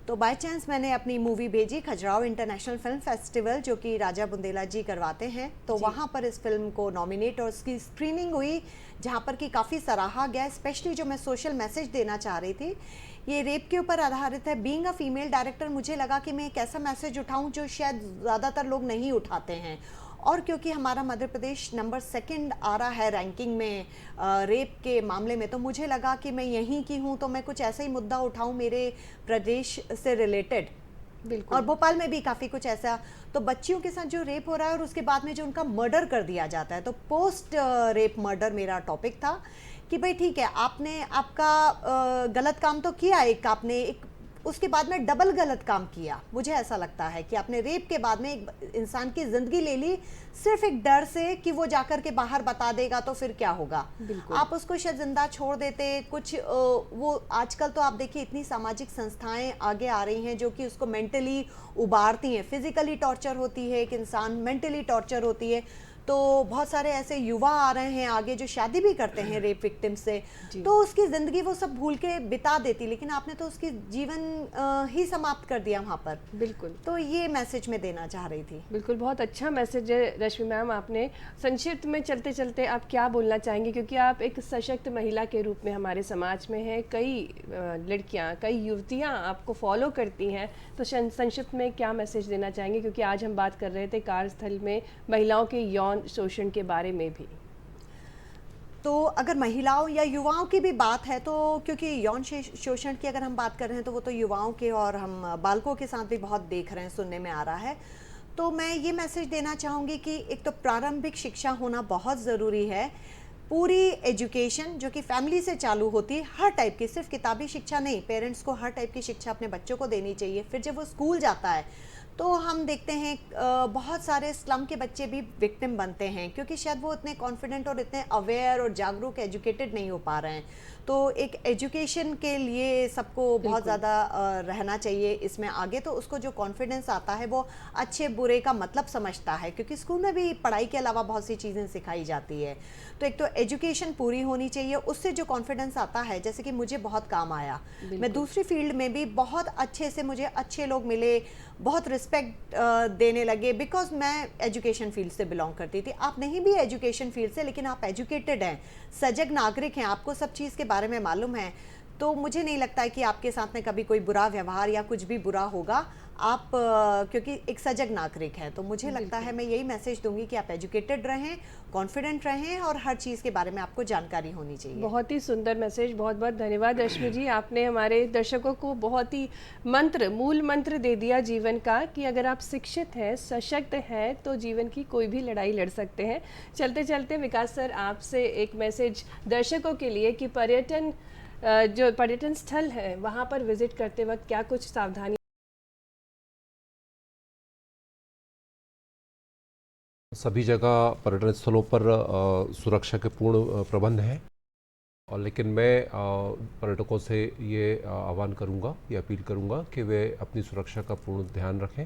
F: तो बाय चांस मैंने अपनी मूवी भेजी खजुराहो इंटरनेशनल फिल्म फेस्टिवल, जो कि राजा बुंदेला जी करवाते हैं, तो वहाँ पर इस फिल्म को नॉमिनेट और उसकी स्क्रीनिंग हुई, जहाँ पर कि काफ़ी सराहा गया। स्पेशली जो मैं सोशल मैसेज देना चाह रही थी, ये रेप के ऊपर आधारित है। बीइंग अ फीमेल डायरेक्टर मुझे लगा कि मैं एक ऐसा मैसेज उठाऊँ जो शायद ज़्यादातर लोग नहीं उठाते हैं। और क्योंकि हमारा मध्य प्रदेश नंबर 2 आ रहा है रैंकिंग में रेप के मामले में, तो मुझे लगा कि मैं यहीं की हूँ, तो मैं कुछ ऐसा ही मुद्दा उठाऊँ मेरे प्रदेश से रिलेटेड,
A: बिल्कुल।
F: और भोपाल में भी काफ़ी कुछ ऐसा, तो बच्चियों के साथ जो रेप हो रहा है और उसके बाद में जो उनका मर्डर कर दिया जाता है, तो पोस्ट रेप मर्डर मेरा टॉपिक था कि भाई ठीक है, आपने आपका गलत काम तो किया, एक आपने एक उसके बाद में डबल गलत काम किया। मुझे ऐसा लगता है कि आपने रेप के बाद में एक इंसान की ज़िंदगी ले ली सिर्फ एक डर से कि वो जाकर के बाहर बता देगा तो फिर क्या होगा। आप उसको शायद जिंदा छोड़ देते कुछ वो आजकल तो आप देखिए इतनी सामाजिक संस्थाएं आगे आ रही हैं जो कि उसको मेंटली उबारती हैं। फिजिकली टॉर्चर होती है एक इंसान, मेंटली टॉर्चर होती है। तो बहुत सारे ऐसे युवा आ रहे हैं आगे जो शादी भी करते हैं रेप विक्टिम से, तो उसकी ज़िंदगी वो सब भूल के बिता देती, लेकिन आपने तो उसकी जीवन ही समाप्त कर दिया वहाँ पर।
A: बिल्कुल।
F: तो ये मैसेज मैं देना चाह रही थी।
A: बिल्कुल, बहुत अच्छा मैसेज है रश्मि मैम। आपने संक्षिप्त में चलते चलते आप क्या बोलना चाहेंगे, क्योंकि आप एक सशक्त महिला के रूप में हमारे समाज में हैं, कई लड़कियां, कई युवतियां आपको फॉलो करती हैं, तो संक्षिप्त में क्या मैसेज देना चाहेंगे, क्योंकि आज हम बात कर रहे थे कार्यस्थल में महिलाओं के यौन शोषण के बारे में भी।
F: तो अगर महिलाओं या युवाओं की भी बात है तो, क्योंकि यौन शोषण की अगर हम बात कर रहे हैं तो वो तो युवाओं के और हम बालकों के साथ भी बहुत देख रहे हैं, सुनने में आ रहा है। तो मैं ये मैसेज देना चाहूँगी कि एक तो प्रारंभिक शिक्षा होना बहुत ज़रूरी है। पूरी एजुकेशन जो कि फैमिली से चालू होती है, हर टाइप की, सिर्फ किताबी शिक्षा नहीं, पेरेंट्स को हर टाइप की शिक्षा अपने बच्चों को देनी चाहिए। फिर जब वो स्कूल जाता है तो हम देखते हैं बहुत सारे स्लम के बच्चे भी विक्टिम बनते हैं क्योंकि शायद वो इतने कॉन्फिडेंट और इतने अवेयर और जागरूक, एजुकेटेड नहीं हो पा रहे हैं। तो एक एजुकेशन के लिए सबको बहुत ज़्यादा रहना चाहिए इसमें आगे, तो उसको जो कॉन्फिडेंस आता है वो अच्छे बुरे का मतलब समझता है, क्योंकि स्कूल में भी पढ़ाई के अलावा बहुत सी चीज़ें सिखाई जाती है। तो एक तो एजुकेशन पूरी होनी चाहिए, उससे जो कॉन्फिडेंस आता है, जैसे कि मुझे बहुत काम आया, मैं दूसरी फील्ड में भी बहुत अच्छे से मुझे अच्छे लोग मिले, बहुत रिस्पेक्ट देने लगे, बिकॉज मैं एजुकेशन फील्ड से बिलोंग करती थी। आप नहीं भी एजुकेशन फील्ड से, लेकिन आप एजुकेटेड हैं, सजग नागरिक हैं, आपको सब चीज़ के बारे में मालूम है, तो मुझे नहीं लगता है कि आपके साथ में कभी कोई बुरा व्यवहार या कुछ भी बुरा होगा। आप क्योंकि एक सजग नागरिक है, तो मुझे लगता है मैं यही मैसेज दूंगी कि आप एजुकेटेड रहें, कॉन्फिडेंट रहें और हर चीज़ के बारे में आपको जानकारी होनी चाहिए।
A: बहुत ही सुंदर मैसेज, बहुत बहुत धन्यवाद रश्मि जी। आपने हमारे दर्शकों को बहुत ही मूल मंत्र दे दिया जीवन का कि अगर आप शिक्षित हैं, सशक्त हैं, तो जीवन की कोई भी लड़ाई लड़ सकते हैं। चलते चलते विकास सर, आपसे एक मैसेज दर्शकों के लिए कि जो पर्यटन स्थल है वहाँ पर विजिट करते वक्त क्या कुछ सावधानी।
B: सभी जगह पर्यटन स्थलों पर सुरक्षा के पूर्ण प्रबंध हैं, और लेकिन मैं पर्यटकों से ये आह्वान करूंगा, ये अपील करूंगा कि वे अपनी सुरक्षा का पूर्ण ध्यान रखें।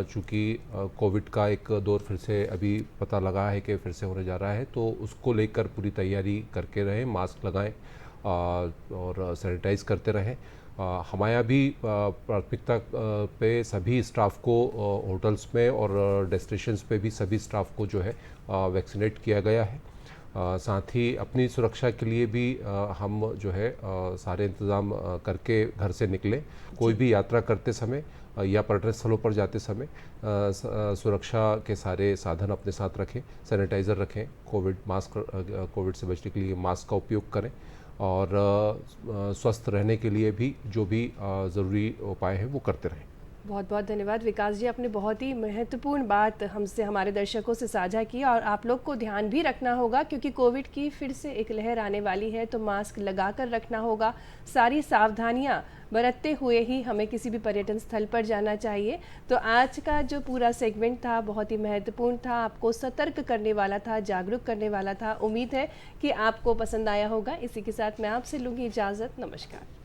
B: चूँकि कोविड का एक दौर फिर से अभी पता लगा है कि फिर से होने जा रहा है, तो उसको लेकर पूरी तैयारी करके रहें, मास्क लगाएं और सैनिटाइज करते रहें। हमारे यहाँ भी प्राथमिकता पे सभी स्टाफ को होटल्स में और डेस्टिनेशंस पे भी सभी स्टाफ को जो है वैक्सीनेट किया गया है। साथ ही अपनी सुरक्षा के लिए भी हम जो है सारे इंतज़ाम करके घर से निकलें। कोई भी यात्रा करते समय या पर्यटन स्थलों पर जाते समय सुरक्षा के सारे साधन अपने साथ रखें, सैनिटाइज़र रखें, कोविड से बचने के लिए मास्क का उपयोग करें, और स्वस्थ रहने के लिए भी जो भी ज़रूरी उपाय हैं वो करते रहें।
A: बहुत बहुत धन्यवाद विकास जी, आपने बहुत ही महत्वपूर्ण बात हमसे, हमारे दर्शकों से साझा की। और आप लोग को ध्यान भी रखना होगा क्योंकि कोविड की फिर से एक लहर आने वाली है, तो मास्क लगा कर रखना होगा। सारी सावधानियां बरतते हुए ही हमें किसी भी पर्यटन स्थल पर जाना चाहिए। तो आज का जो पूरा सेगमेंट था बहुत ही महत्वपूर्ण था, आपको सतर्क करने वाला था, जागरूक करने वाला था। उम्मीद है कि आपको पसंद आया होगा। इसी के साथ मैं आपसे लूँगी इजाज़त। नमस्कार।